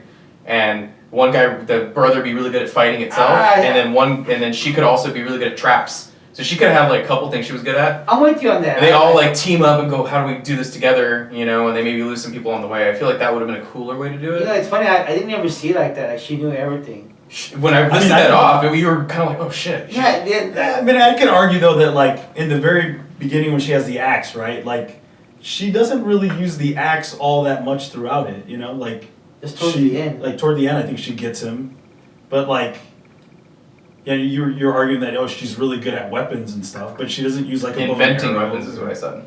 and one guy, the brother, be really good at fighting itself, and then she could also be really good at traps. So she could have like a couple things she was good at. I'm with you on that. And they all like team up and go, how do we do this together? And they maybe lose some people on the way. I feel like that would have been a cooler way to do it. It's funny. I didn't ever see it like that. Like she knew everything. When I listed that off, we were kind of like, oh shit. Yeah. I mean, I could argue though that like in the very beginning when she has the axe, right? Like she doesn't really use the axe all that much throughout it. Like just towards the end. Like toward the end, I think she gets him, but like. Yeah, you're arguing that she's really good at weapons and stuff, but she doesn't use like a inventing weapons is what I said.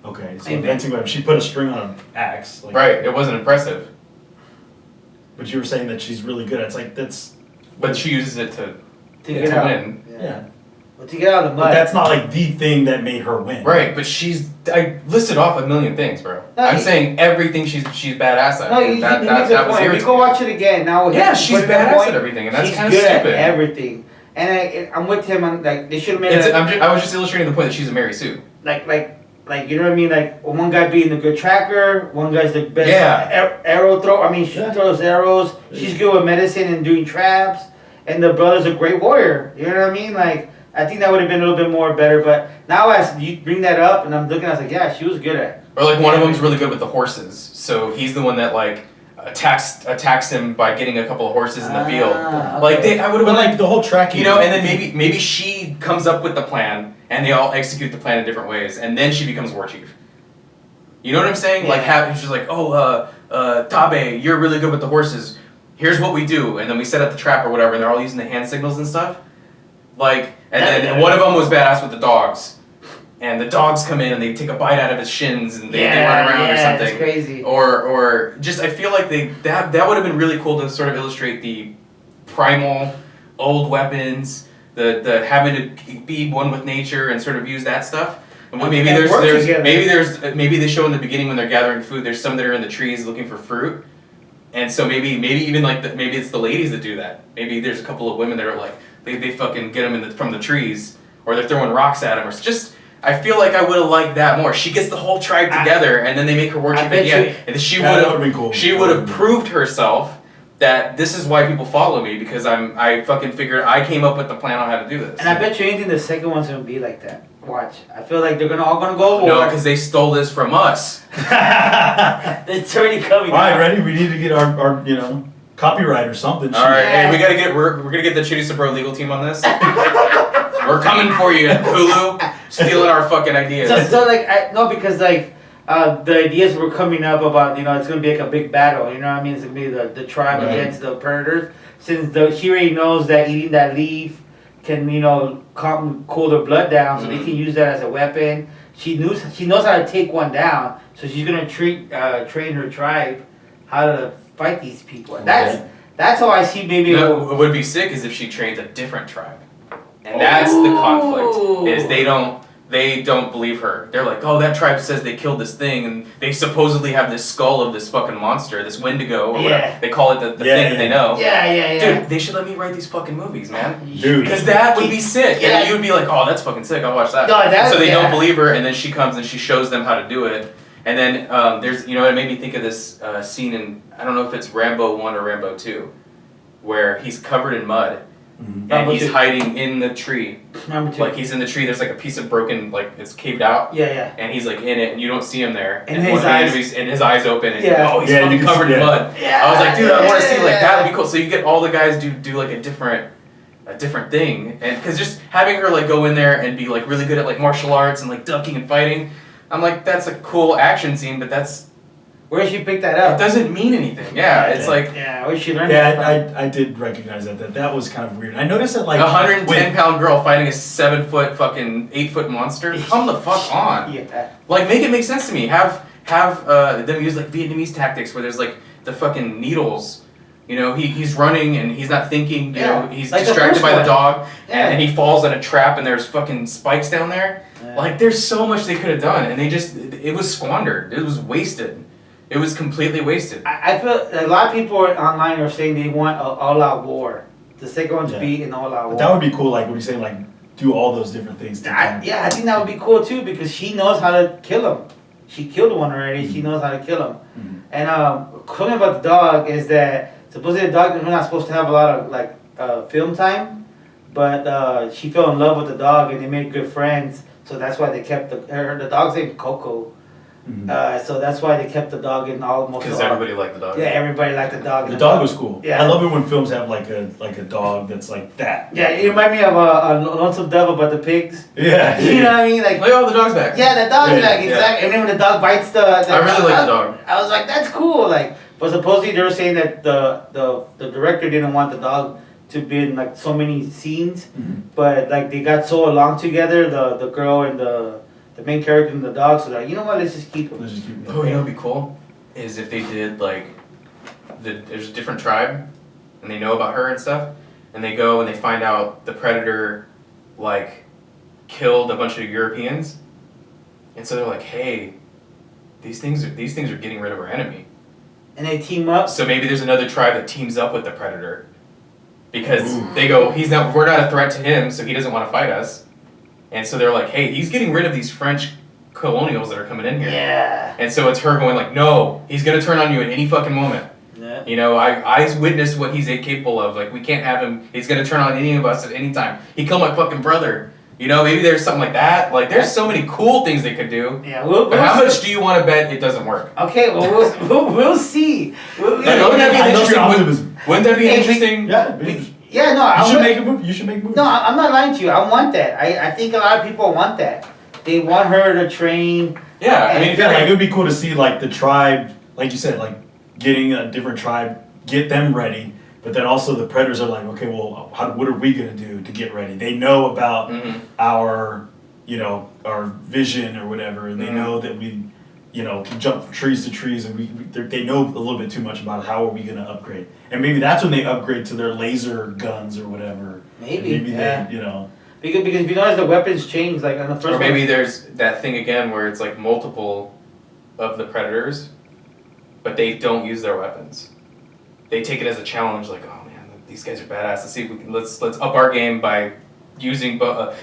Okay, so inventing weapons. She put a string on an axe. Like, right, it wasn't impressive. But you were saying that she's really good. It's like that's. But she uses it to win. Yeah. But to get out of the mud. But that's not like the thing that made her win. Right, but I listed off a million things, bro. No, I'm saying everything she's badass at. No, that was irritating. You go watch it again now. Yeah, she's badass at everything, and that's kind of stupid. She's good at everything, and I'm with him on like they should have made. I was just illustrating the point that she's a Mary Sue. Like you know what I mean? Like one guy being the good tracker, one guy's the best arrow throw. I mean, she throws arrows. She's good with medicine and doing traps, and the brother's a great warrior. You know what I mean? Like. I think that would have been a little bit more better, but now as you bring that up, and I'm looking, I was like, yeah, she was good at it. Or like one of them's really good with the horses, so he's the one that like, attacks him by getting a couple of horses in the field. Okay. Like I would have been like the whole tracking, you know, and then maybe she comes up with the plan and they all execute the plan in different ways, and then she becomes war chief. You know what I'm saying? Yeah. Like she's like, Tabe, you're really good with the horses. Here's what we do, and then we set up the trap or whatever, and they're all using the hand signals and stuff. Like, and then one of them was badass with the dogs. And the dogs come in and they take a bite out of his shins and they run around or something. That's crazy. Or just I feel like that would have been really cool to sort of illustrate the primal old weapons, the having to be one with nature and sort of use that stuff. And maybe they show in the beginning when they're gathering food. There's some that are in the trees looking for fruit, and so maybe even like maybe it's the ladies that do that. Maybe there's a couple of women that are like they fucking get them from the trees, or they're throwing rocks at them, or just. I feel like I would have liked that more. She gets the whole tribe together, and then they make her war chief at the end. And she would have proved herself that this is why people follow me, because I fucking figured I came up with the plan on how to do this. And I bet you anything the second one's gonna be like that. Watch. I feel like they're all gonna go to war. No, because they stole this from us. It's already coming. All right, ready? We need to get our copyright or something. All right, hey, we're gonna get the Chorizo Bro legal team on this. We're coming for you, Hulu, stealing our fucking ideas. So because the ideas were coming up about it's gonna be like a big battle. You know what I mean? It's gonna be the tribe against the predators. Since she already knows that eating that leaf can cool their blood down, so they can use that as a weapon. She knows how to take one down, so she's gonna train her tribe how to fight these people. That's how I see maybe. What would be sick is if she trains a different tribe. And that's the conflict, is they don't believe her. They're like, oh, that tribe says they killed this thing, and they supposedly have this skull of this fucking monster, this Wendigo, or whatever. They call it the thing that they know. Yeah. Dude, they should let me write these fucking movies, man. Dude. Because that would be sick. And you'd be like, oh, that's fucking sick, I'll watch that. No, so they don't believe her, and then she comes and she shows them how to do it. And then there's, it made me think of this scene in, I don't know if it's Rambo 1 or Rambo 2, where he's covered in mud. Mm-hmm. And he's hiding in the tree. Like he's in the tree. There's like a piece of broken, like it's caved out. Yeah. And he's like in it, and you don't see him there. And his eyes, his eyes open. And he's fucking covered in mud. Yeah. I was like, dude, I want to see like that would be cool. So you get all the guys do like a different thing, and because just having her like go in there and be like really good at like martial arts and like ducking and fighting, I'm like, that's a cool action scene, but that's. Where did she pick that up? It doesn't mean anything. Yeah, it's like. Yeah, where did she learn that from? I did recognize that was kind of weird. I noticed that like 110-pound girl fighting a 7-foot fucking 8-foot monster. Come the fuck on. Yeah. Like make it make sense to me. Have them use like Vietnamese tactics where there's like the fucking needles. He's running and he's not thinking. He's like distracted by the dog, and he falls in a trap and there's fucking spikes down there. Yeah. Like there's so much they could have done, and it was squandered. It was wasted. It was completely wasted. I feel a lot of people online are saying they want an all-out war. The second one to be an all-out war. That would be cool. Like what you saying, like do all those different things. I think that would be cool too because she knows how to kill him. She killed one already. Mm-hmm. She knows how to kill him. Mm-hmm. And something about the dog is that supposedly the dog is not supposed to have a lot of film time, but she fell in love with the dog and they made good friends. So that's why they kept the dog's name Coco. Mm-hmm. So that's why they kept the dog in almost. Because everybody liked the dog. Yeah, everybody liked the dog. The dog was cool. Yeah, I love it when films have like a dog that's like that. Yeah, it reminded me of a Lonesome Dove about the pigs. Yeah, you know what I mean? Like, oh, the dog's back. Yeah, the dog's back, exactly. Yeah. And then when the dog bites I really like the dog. I was like, that's cool. Like, but supposedly they were saying that the director didn't want the dog to be in like so many scenes, but like they got so along together, the girl and the main character and the dog, so you know what, let's just keep them. Oh, you know what'd be cool? Is if they did like, there's a different tribe, and they know about her and stuff, and they go and they find out the predator, like, killed a bunch of Europeans, and so they're like, hey, these things are getting rid of our enemy. And they team up? So maybe there's another tribe that teams up with the predator, because they go, we're not a threat to him, so he doesn't want to fight us. And so they're like, hey, he's getting rid of these French colonials that are coming in here. Yeah. And so it's her going like, no, he's going to turn on you at any fucking moment. Yeah. I witnessed what he's capable of. Like, we can't have him. He's going to turn on any of us at any time. He killed my fucking brother. You know, maybe there's something like that. Like, there's so many cool things they could do. Yeah, but how much do you want to bet it doesn't work? Okay, well, we'll see. Wouldn't that be interesting? Wouldn't that be interesting? Yeah, no, you should make a movie. You should make a movie. No, I'm not lying to you. I want that. I think a lot of people want that. They want her to train. Yeah, I mean, like it would be cool to see like the tribe, like you said, like getting a different tribe, get them ready. But then also the predators are like, okay, well, what are we gonna do to get ready? They know about our, our vision or whatever, and they know that we, can jump from trees to trees, and they know a little bit too much about how are we gonna upgrade. And maybe that's when they upgrade to their laser guns or whatever. Maybe they, Because if you notice the weapons change, like on the first. Or maybe there's that thing again where it's like multiple of the predators, but they don't use their weapons. They take it as a challenge, like, oh man, these guys are badass. Let's see if we can let's up our game by using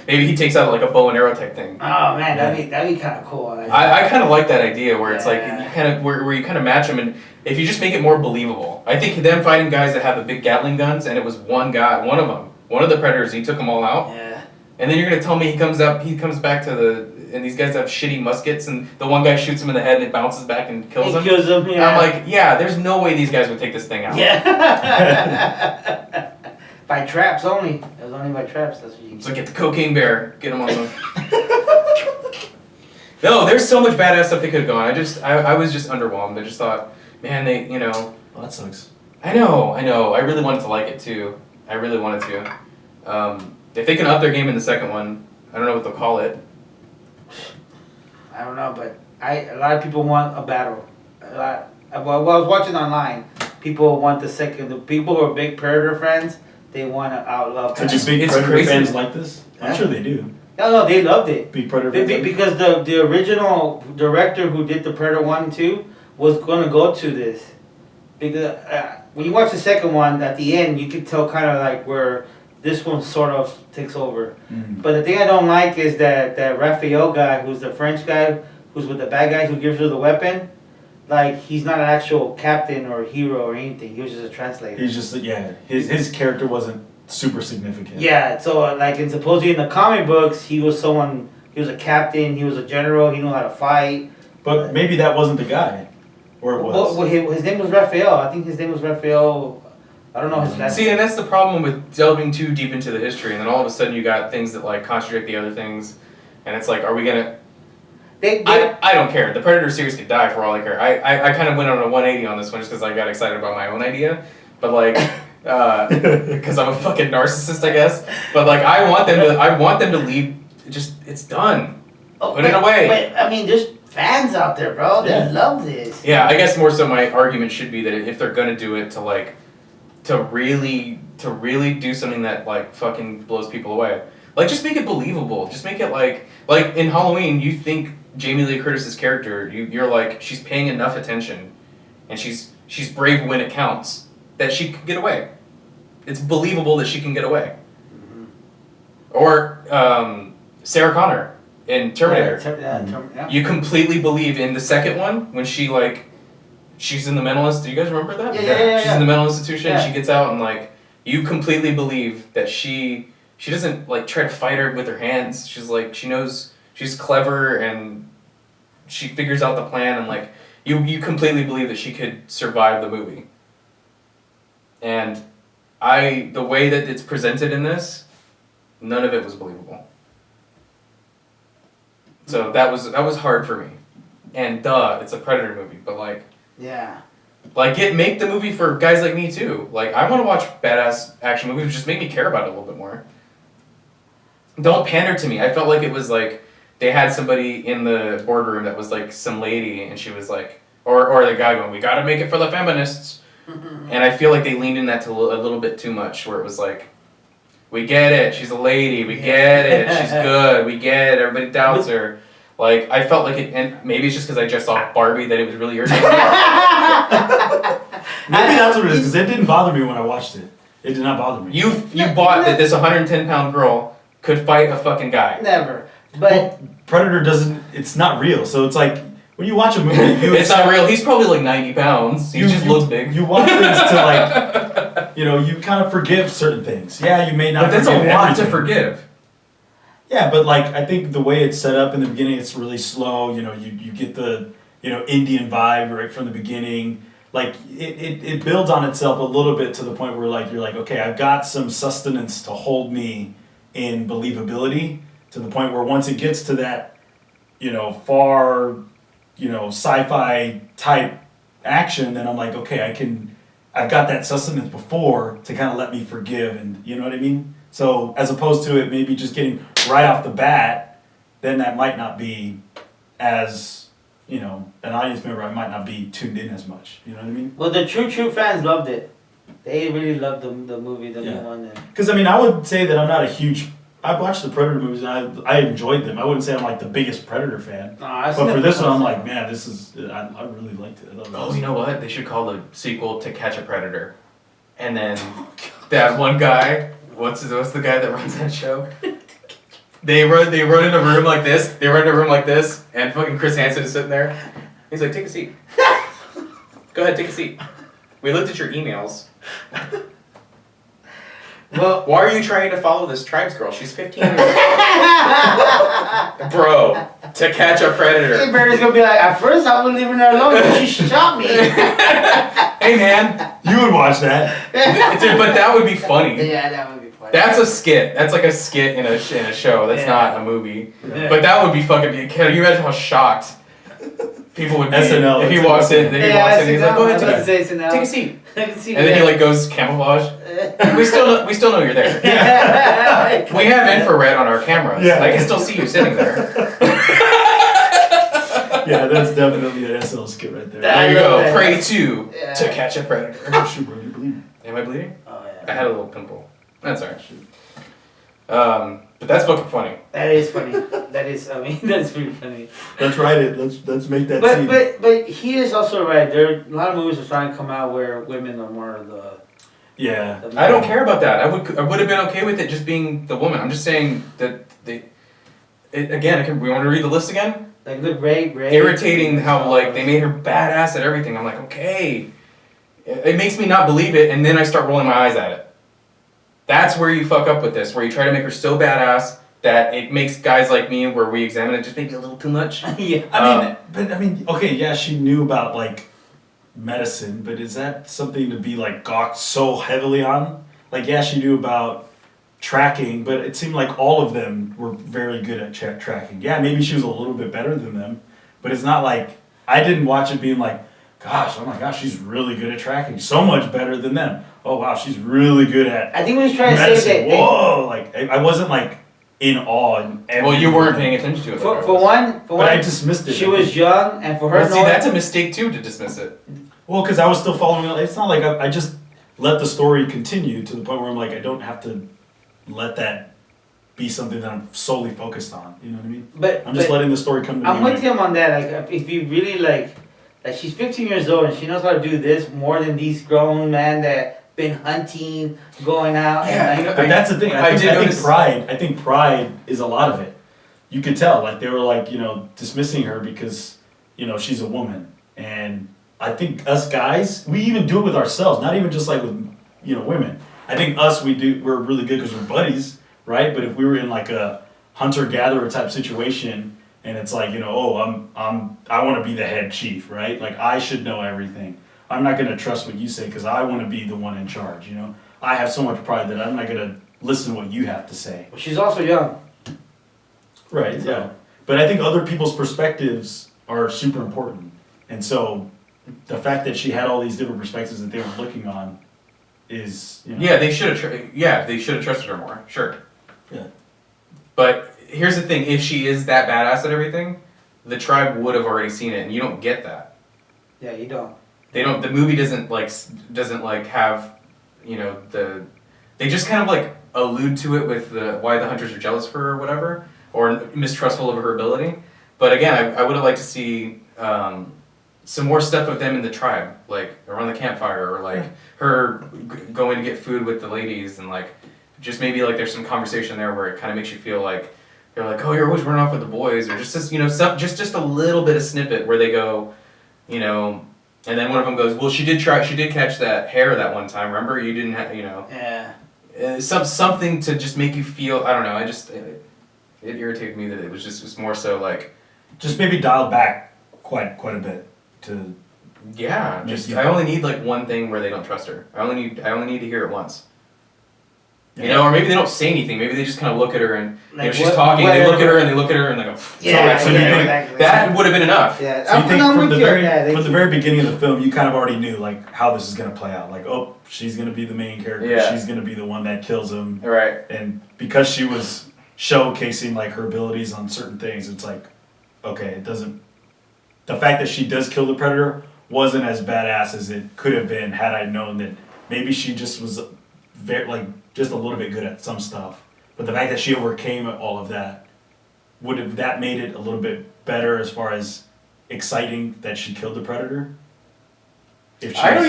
maybe he takes out like a bow and arrow type thing. Oh man, that'd be kind of cool. I kind of like that idea where it's like you kind of where you kind of match them, and if you just make it more believable. I think them fighting guys that have the big Gatling guns, and it was one of the predators, he took them all out. Yeah. And then you're gonna tell me he comes back and these guys have shitty muskets, and the one guy shoots him in the head and it bounces back and kills him. Kills him, yeah. I'm like, yeah, there's no way these guys would take this thing out. Yeah. By traps only. It was only by traps. That's what you. So get the cocaine bear, get him on the. No, there's so much badass stuff they could have gone. I was just underwhelmed. I just thought, man, Well, that sucks. I know. I really wanted to like it too. I really wanted to. If they can up their game in the second one, I don't know what they'll call it. I don't know, but a lot of people want a battle. Well, I was watching online. People want the second. The people who are big Predator fans, they want to outlaw. So just big Predator fans like this? I'm sure they do. No, they loved it. Big Predator fans. Because the original director who did the Predator 1 and 2 was going to go to this. Because when you watch the second one, at the end, you could tell kind of like where this one sort of takes over. But the thing I don't like is that Raphael guy, who's the French guy, who's with the bad guys, who gives her the weapon, like, he's not an actual captain or hero or anything. He was just a translator. He's just, his character wasn't super significant. Yeah, so, like, and supposedly in the comic books, he was a captain, he was a general, he knew how to fight. But maybe that wasn't the guy. Or it was. Well, his name was Raphael. I think his name was Raphael. I don't know his last name. See, and that's the problem with delving too deep into the history, and then all of a sudden you got things that like contradict the other things, and it's like, are we gonna? I don't care. The Predator series could die for all I care. I kind of went on a 180 on this one just because I got excited about my own idea, but like, because I'm a fucking narcissist, I guess. But like, I want them to leave. It's done. Put it away. But I mean, there's fans out there, bro. They love this. Yeah, I guess more so my argument should be that if they're gonna do it, to really do something that like fucking blows people away. Like, just make it believable. Just make it like in Halloween, you think Jamie Lee Curtis's character, you're like, she's paying enough attention, and she's brave when it counts, that she could get away. It's believable that she can get away. Or Sarah Connor in Terminator. You completely believe in the second one when she's in the mental institution. Do you guys remember that? Yeah. She's in the mental institution. Yeah. She gets out and like, you completely believe that she doesn't like try to fight her with her hands. She's like, she knows she's clever and she figures out the plan, and like you completely believe that she could survive the movie. And the way that it's presented in this, none of it was believable. So that was hard for me. And it's a Predator movie, but like. Yeah. Like, make the movie for guys like me too. Like, I want to watch badass action movies. Just make me care about it a little bit more. Don't pander to me. I felt like it was like they had somebody in the boardroom that was like some lady, and she was like, or the guy going, "We got to make it for the feminists," and I feel like they leaned in that to a little bit too much, where it was like, "We get it. She's a lady. We get it. She's good. We get it. Everybody doubts her." Like, I felt like it, and maybe it's just because I just saw Barbie that it was really irritating. Maybe that's what it is, because it didn't bother me when I watched it. It did not bother me. You bought that this 110-pound girl could fight a fucking guy. Never. But Predator doesn't, it's not real, so it's like, when you watch a movie, it's not real. He's probably like 90 pounds. He just looks big. You watch things to like, you kind of forgive certain things. Yeah, you may not. But that's a lot everything. to forgive. Yeah, but like I think the way it's set up in the beginning, it's really slow. You know, you get the Indian vibe right from the beginning. Like it builds on itself a little bit to the point where like you're like, okay, I've got some sustenance to hold me in believability, to the point where once it gets to that, far, sci-fi type action, then I'm like, okay, I've got that sustenance before to kind of let me forgive, and you know what I mean? So as opposed to it maybe just getting right off the bat, then that might not be as, an audience member, I might not be tuned in as much. You know what I mean? Well, the true fans loved it. They really loved the movie, the new one. Because I would say that I'm not a huge. I've watched the Predator movies and I enjoyed them. I wouldn't say I'm like the biggest Predator fan. But for this one, I'm like, man, this is. I really liked it. You know what? They should call the sequel to Catch a Predator, and then that one guy. What's the guy that runs that show? They run in a room like this. And fucking Chris Hansen is sitting there. He's like, take a seat. Go ahead, take a seat. We looked at your emails. Well, why are you trying to follow this tribes girl? She's 15 years old. Bro, to catch a predator. Hey, Predator's gonna be like, at first I was leaving her alone, but she shot me. Hey man, you would watch that. But that would be funny. Yeah, that would be funny. That's a skit. That's like a skit in a show. That's not a movie. Yeah. But that would be fucking. Can you imagine how shocked people would be SNL, if he walks in? Then he walks in. He's like, go ahead, take a seat. And then he like goes camouflage. we still know you're there. Yeah. We have infrared on our cameras. Yeah. I can still see you sitting there. Yeah, that's definitely an SNL skit right there. There you go. Pray to catch a predator. Oh shoot, bro, you're bleeding. Am I bleeding? Oh yeah. I had a little pimple. That's alright. But that's fucking funny. That is funny. That's pretty funny. Let's write it. Let's make that scene. But he is also right. There are a lot of movies are starting to come out where women are more the. Yeah. I don't care about that. I would have been okay with it just being the woman. I'm just saying that we want to read the list again? Like look Ray. Irritating how like they made her badass at everything. I'm like, okay. It makes me not believe it, and then I start rolling my eyes at it. That's where you fuck up with this, where you try to make her so badass that it makes guys like me, where we examine it, just maybe a little too much. Yeah. I mean, okay, yeah, she knew about like medicine, but is that something to be like gawked so heavily on? Like, yeah, she knew about tracking, but it seemed like all of them were very good at tracking. Yeah, maybe she was a little bit better than them, but it's not like I didn't watch it being like, gosh, oh my gosh, she's really good at tracking, so much better than them. Oh wow, she's really good at. I think we was trying medicine. To say that. Whoa, like I wasn't like in awe. Well, you weren't paying attention to it. For one, I dismissed it. She was young, and for her. Well, see, that's a mistake too to dismiss it. Well, because I was still following. It's not like I just let the story continue to the point where I'm like I don't have to let that be something that I'm solely focused on. You know what I mean? But I'm just letting the story come to me. I'm with him on that. Like if you really like she's 15 years old and she knows how to do this more than these grown men that been hunting, going out. Yeah, and but that's the thing. I think pride is a lot of it. You could tell, like they were like, dismissing her because, she's a woman. And I think us guys, we even do it with ourselves, not even just like with, women. I think we're really good because we're buddies, right? But if we were in like a hunter-gatherer type situation and it's like, I want to be the head chief, right? Like I should know everything. I'm not going to trust what you say because I want to be the one in charge, I have so much pride that I'm not going to listen to what you have to say. Well, she's also young. Right, yeah. But I think other people's perspectives are super important. And so the fact that she had all these different perspectives that they were looking on is, Yeah, they should have trusted her more, sure. Yeah. But here's the thing, if she is that badass at everything, the tribe would have already seen it, and you don't get that. Yeah, you don't. They don't. The movie doesn't have, they just kind of like allude to it with why the hunters are jealous for her or whatever, or mistrustful of her ability. But again, I would have liked to see some more stuff of them in the tribe, like around the campfire, or like her going to get food with the ladies, and like just maybe like there's some conversation there where it kind of makes you feel like they're like, oh, you're always running off with the boys, or just this, just a little bit of snippet where they go, and then one of them goes, well, she did catch that hare that one time, remember? You didn't have, Yeah. Something to just make you feel, I don't know, It irritated me that it was more so like. Just maybe dialed back quite a bit to. Yeah, I only need like one thing where they don't trust her. I only need to hear it once. You know, or maybe they don't say anything. Maybe they just kind of look at her and like she's talking. They look at her and they go. Exactly. That would have been enough. Yeah, so you think from the very beginning of the film, you kind of already knew like how this is gonna play out. Like, oh, she's gonna be the main character. Yeah. She's gonna be the one that kills him. Right. And because she was showcasing like her abilities on certain things, it's like, okay, it doesn't. The fact that she does kill the predator wasn't as badass as it could have been had I known that maybe she just was just a little bit good at some stuff. But the fact that she overcame all of that would have that made it a little bit better as far as exciting that she killed the predator. I don't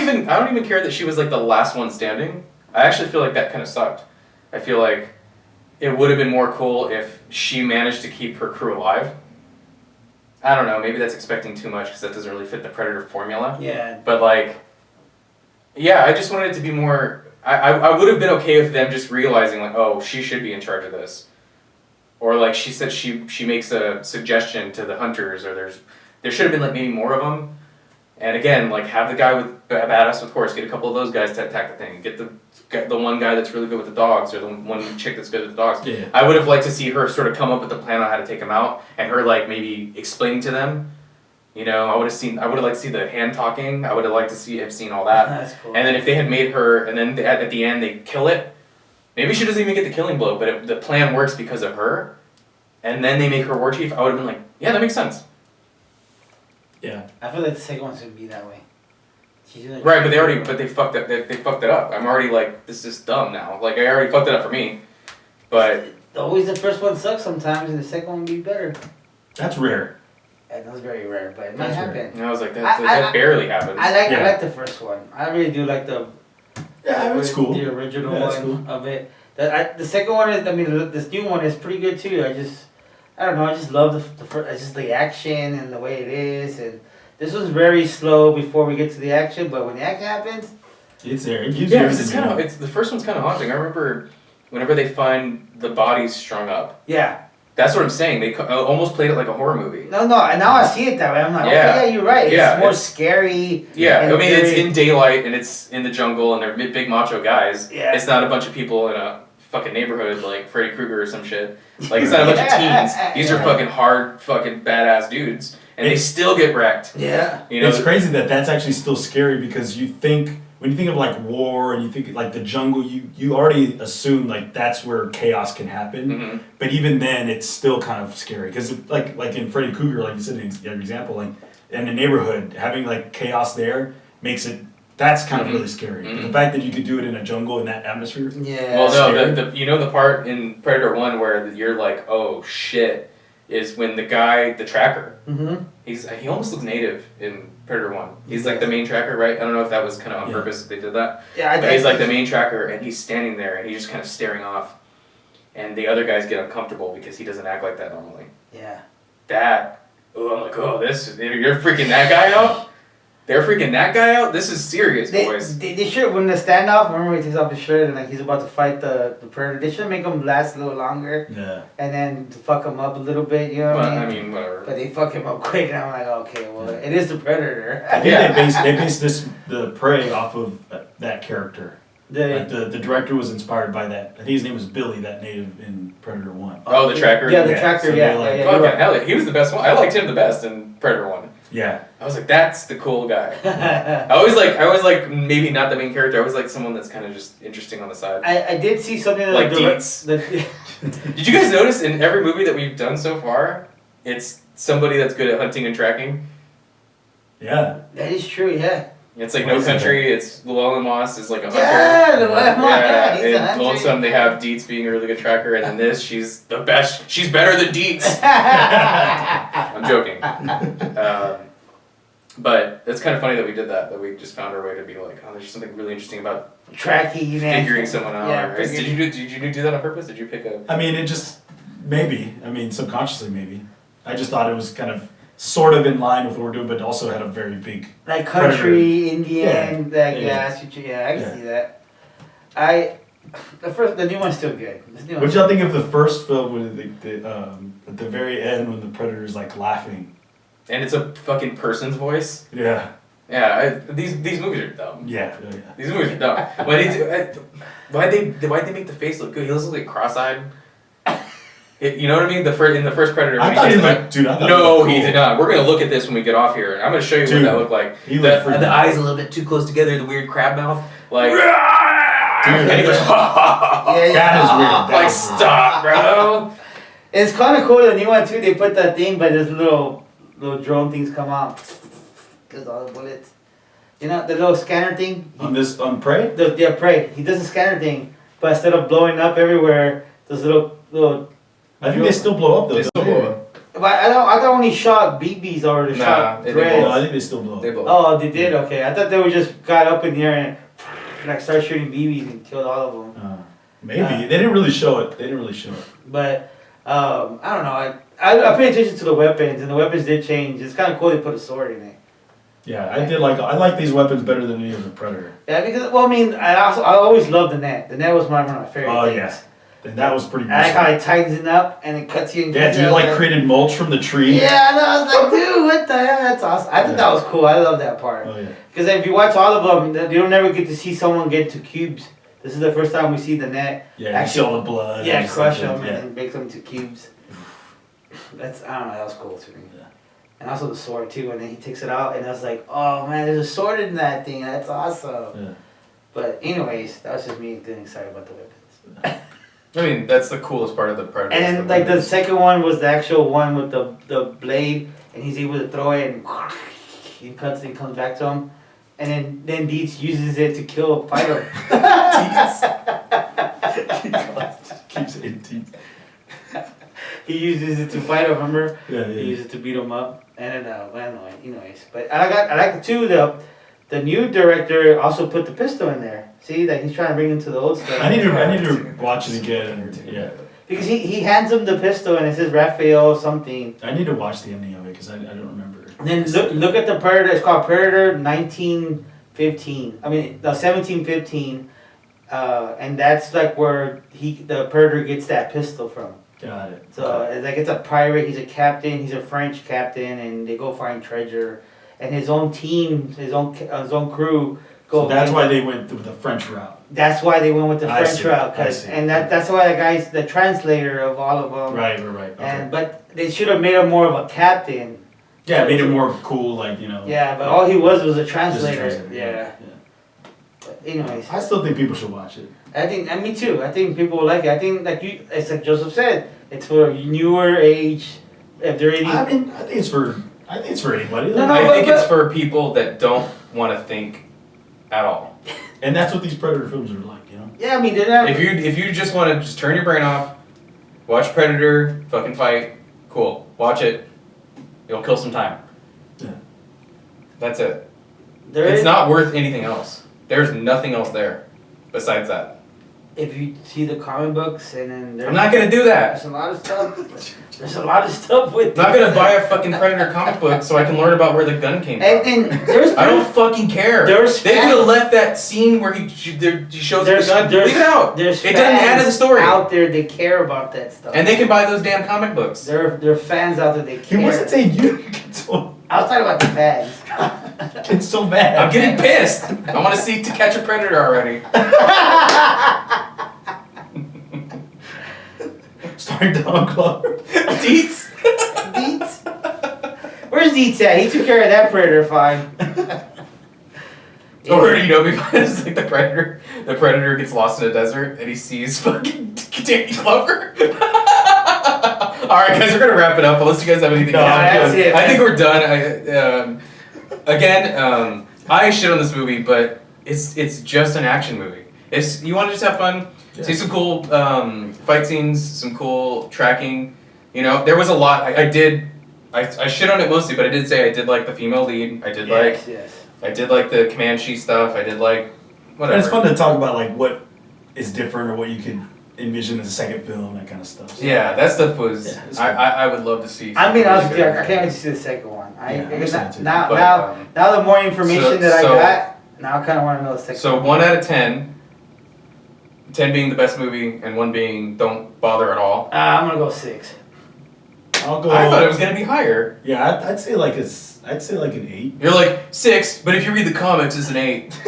even care that she was like the last one standing. I actually feel like that kind of sucked. I feel like it would have been more cool if she managed to keep her crew alive. I don't know, maybe that's expecting too much because that doesn't really fit the Predator formula. Yeah. But like, yeah, I just wanted it to be more. I would have been okay with them just realizing like, oh, she should be in charge of this, or like she said she makes a suggestion to the hunters, or there should have been like maybe more of them, and again like have the guy with badass with horse, get a couple of those guys to attack the thing, get the one guy that's really good with the dogs, or the one chick that's good with the dogs. Yeah. I would have liked to see her sort of come up with the plan on how to take them out, and her like maybe explaining to them. You know, I would have liked to see the hand talking. I would have liked to have seen all that. That's cool. And then if they had made her, and then at the end they kill it, maybe she doesn't even get the killing blow, but the plan works because of her, and then they make her war chief, I would have been like, yeah, that makes sense. Yeah. I feel like the second one's gonna be that way. Right, but they fucked it. They fucked it up. I'm already like, this is dumb now. Like I already fucked it up for me, but always the first one sucks sometimes, and the second one will be better. That's rare. And that's very rare, but it might happen. And I was like, that barely happens. I like the first one. I really do like the. Yeah, it's cool. The original one cool. of it. The second one is. I mean, this new one is pretty good too. I don't know. I just love the first. Just the action and the way it is, and this was very slow before we get to the action. But when the action happens, it's there. Because it's the first one's kind of haunting. I remember whenever they find the bodies strung up. Yeah. That's what I'm saying. They almost played it like a horror movie. No, and now I see it that way. I'm like, okay, yeah, you're right. It's more scary. Yeah, I mean, it's in daylight and it's in the jungle and they're big macho guys. Yeah. It's not a bunch of people in a fucking neighborhood like Freddy Krueger or some shit. Like, it's not a bunch of teens. These are fucking hard, fucking badass dudes. And they still get wrecked. Yeah. You know? It's crazy that that's actually still scary because when you think of like war and you think like the jungle, you already assume like that's where chaos can happen. Mm-hmm. But even then, it's still kind of scary because like in Freddy Krueger, like you said in your example, like in the neighborhood, having like chaos there makes it. That's kind of really scary. Mm-hmm. But the fact that you could do it in a jungle in that atmosphere. Yeah. Well, no, you know the part in Predator 1 where you're like, oh shit, is when the guy, the tracker, he almost looks native in Predator 1. He's like the main tracker, right? I don't know if that was kind of on purpose that they did that. Yeah, but he's like the main tracker and he's standing there and he's just kind of staring off. And the other guys get uncomfortable because he doesn't act like that normally. Yeah. I'm like, you're freaking that guy out? They're freaking that guy out? This is serious, boys. They should, when the standoff, remember when he takes off his shirt and like he's about to fight the predator, they should make him last a little longer. Yeah. And then to fuck him up a little bit, you know what I mean? Whatever. But they fuck him up quick and I'm like, okay, well, it is the predator. I think they based the Prey off of that character. The director was inspired by that. I think his name was Billy, that native in Predator 1. Oh, the tracker? Yeah, the tracker, so fucking hell, he was the best one. I liked him the best in Predator 1. Yeah. I was like, that's the cool guy. I always like maybe not the main character. I always like someone that's kind of just interesting on the side. I did see something like Dietz. Did you guys notice in every movie that we've done so far, it's somebody that's good at hunting and tracking? Yeah. That is true, yeah. It's like No Country, it's Llewellyn Moss is like a hunter. Yeah, Llewellyn Moss. Yeah, he's a hunter. Lonesome, they have Dietz being a really good tracker, and then this, she's the best. She's better than Dietz. I'm joking. But it's kind of funny that we did that we just found our way to be like, oh, there's something really interesting about tracking, figuring someone out. Yeah, Did you do that on purpose? Did you pick a... I mean, it just, maybe. I mean, subconsciously, maybe. I just thought it was kind of sort of in line with what we're doing, but also had a very big like country, predator. Indian, I can see that. The new one's still good. What y'all think of the first film when at the very end when the Predator's like laughing? And it's a fucking person's voice. Yeah. Yeah, these movies are dumb. Yeah. These movies are dumb. Why'd they make the face look good? He looks like cross-eyed. You know what I mean? In the first Predator. I thought he looked, dude. No, he did not. We're gonna look at this when we get off here. I'm gonna show you what that looked like. The eyes a little bit too close together. The weird crab mouth. Like. Dude, and he goes. That is weird. Like stop, bro. It's kind of cool. The new one too. They put that thing, but there's little drone things come out. Cause all the bullets. You know the little scanner thing. On Prey. Yeah, Prey. He does a scanner thing, but instead of blowing up everywhere, those little. I think they still blow up though. They still blow up. But I thought only shot BBs or shot threads. No, I think they still blow up. They blow up. Oh, they did. Okay, I thought they were just got up in the air and like started shooting BBs and killed all of them. Maybe they didn't really show it. But I don't know. I pay attention to the weapons, and the weapons did change. It's kind of cool they put a sword in it. Yeah, I like these weapons better than any of the Predator. Yeah, because I always loved the net. The net was one of my favorite things. Yeah. And that was pretty. I like how it tightens it up and it cuts you. And yeah, dude, like created mulch from the tree. Yeah, and I was like, dude, what the hell? That's awesome. I thought that was cool. I love that part. Oh yeah. Because if you watch all of them, you don't never get to see someone get to cubes. This is the first time we see the net. Yeah, actually, see all the blood. Yeah, crush them and make them into cubes. I don't know. That was cool to me. Yeah. And also the sword too. And then he takes it out, and I was like, oh man, there's a sword in that thing. That's awesome. Yeah. But anyways, that was just me getting excited about the weapons. I mean, that's the coolest part of the Predator. And then, like, the second one was the actual one with the blade, and he's able to throw it, and he cuts and comes back to him. And then Dietz uses it to kill a fighter. Keeps saying Dietz. He uses it to fight him, remember? Yeah. He uses it to beat him up. And then, anyways. But I like it too, the new director also put the pistol in there. See, that he's trying to bring him to the old stuff. I need to watch it again. Yeah. Because he hands him the pistol and it says Raphael something. I need to watch the ending of it because I don't remember. And then look at the Predator. It's called Predator 1915. I mean, 1715. And that's like where the Predator gets that pistol from. Got it. So it's a pirate. He's a captain. He's a French captain, and they go find treasure. And his own team, his own crew. So that's why they went with the French route. That's why they went with the French route, that's why the guy's the translator of all of them. Right. Okay. But they should have made him more of a captain. Yeah, made him more cool, like Yeah, but all he was a translator. Yeah. But anyways, I still think people should watch it. I think, and me too. I think people will like it. I think, it's like Joseph said, it's for newer age. If they're I think it's for anybody. I think it's for people that don't want to think at all. And that's what these Predator films are like, you know? Yeah, I mean, they're not... If you just want to just turn your brain off, watch Predator, fucking fight, cool. Watch it. You'll kill some time. Yeah. That's it. It's not worth anything else. There's nothing else there besides that. If you see the comic books and then I'm not gonna do that. There's a lot of stuff. There's a lot of stuff with. I'm not gonna buy a fucking Predator comic book so I can learn about where the gun came from. And I don't fucking care. They could have left that scene where he shows the gun. Leave it out. It doesn't add to the story. Out there, they care about that stuff. And they can buy those damn comic books. There are fans out there. They care. He wasn't saying you. I was talking about the fans. It's so bad. I'm getting pissed. I want to see To Catch a Predator already. Starring Donald Glover. Dietz? Dietz? Where's Dietz at? He took care of that Predator fine. Or, because like the Predator gets lost in a desert and he sees fucking Danny Glover. Alright guys, we're gonna wrap it up unless you guys have anything to add. That's it, I think we're done. I shit on this movie, but it's just an action movie. You want to just have fun, see some cool fight scenes, some cool tracking. There was a lot. I shit on it mostly, but I did say I did like the female lead. I did I did like the Comanche stuff. I did like whatever. And it's fun to talk about like what is different or what you can envision as a second film, that kind of stuff. So, yeah, that stuff was. I would love to see. I can't wait to see the second one. Now the more information I got, now I kind of want to know the second. So 1 out of 10. 10 being the best movie, and 1 being don't bother at all. I'm gonna go 6. I'll go. I thought it was gonna be higher. Yeah, I'd say like an 8. You're like 6, but if you read the comics, it's an 8.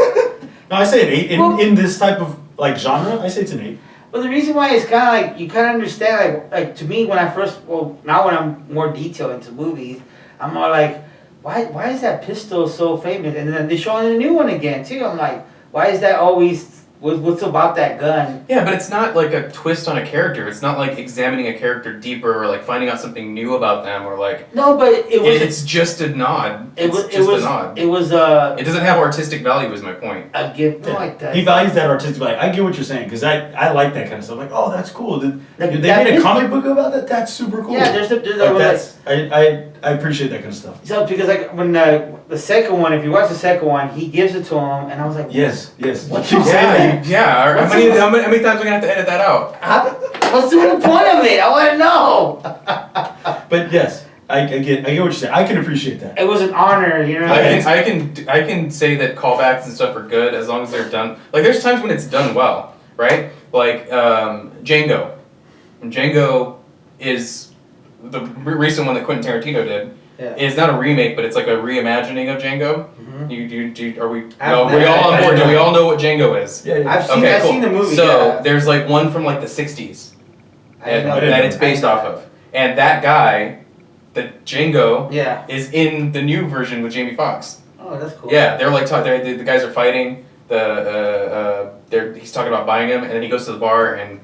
No, I say an 8 Well- in this type of like genre. I say it's an 8. But the reason why it's kind of like, you kind of understand, like to me, when I first, well, now when I'm more detailed into movies, I'm more like, why is that pistol so famous? And then they show in a new one again, too. I'm like, why is that always, what's about that gun? Yeah, but it's not like a twist on a character. It's not like examining a character deeper or like finding out something new about them or like. No, but it was. It's just a nod. It was. It's just a nod. It was It doesn't have artistic value, is my point. a gift. Yeah. Like that. He values that artistic value. I get what you're saying because I like that kind of stuff. Like, oh, that's cool. They Like, made a is- comic book about that. That's super cool. Yeah, there's Like, that's I appreciate that kind of stuff. So because like when the second one, if you watch the second one, he gives it to him, and I was like, Yes. What You keep saying that. Yeah. How many times are we gonna have to edit that out? what's the point of it? I want to know. But yes, I get what you're saying. I can appreciate that. It was an honor, you know. I can say that callbacks and stuff are good as long as they're done. Like there's times when it's done well, right? Like Django. And Django is the recent one that Quentin Tarantino did. Yeah. Is not a remake, but it's like a reimagining of Django. Mhm. Are we I've all never- on board? Do we all know what Django is? Yeah. I've seen Okay, I've cool. seen the movie. So yeah. there's like one from like the 60s I didn't know I didn't that know it's based off of. And that guy, the Django, Yeah. is in the new version with Jamie Foxx. Oh, that's cool. Yeah, they're like the guys are fighting. He's talking about buying him, and then he goes to the bar and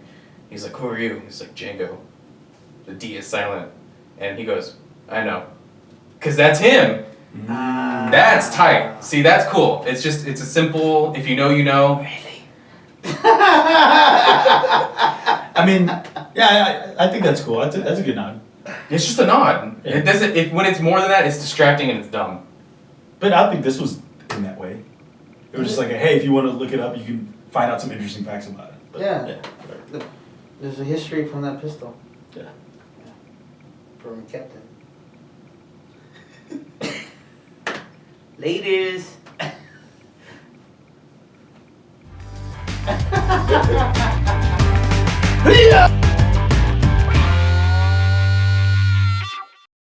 he's like, "Who are you?" He's like, "Django." The D is silent, and he goes, "I know," because that's him. That's tight. See, that's cool. It's a simple. If you know, you know. Really? I mean, yeah, I think that's cool. That's a good nod. It's just a nod. Yeah. It doesn't. If when it's more than that, it's distracting and it's dumb. But I think this was in that way. It was just like, hey, if you want to look it up, you can find out some interesting facts about it. But, Yeah. There's a history from that pistol. Yeah. From Captain. Ladies.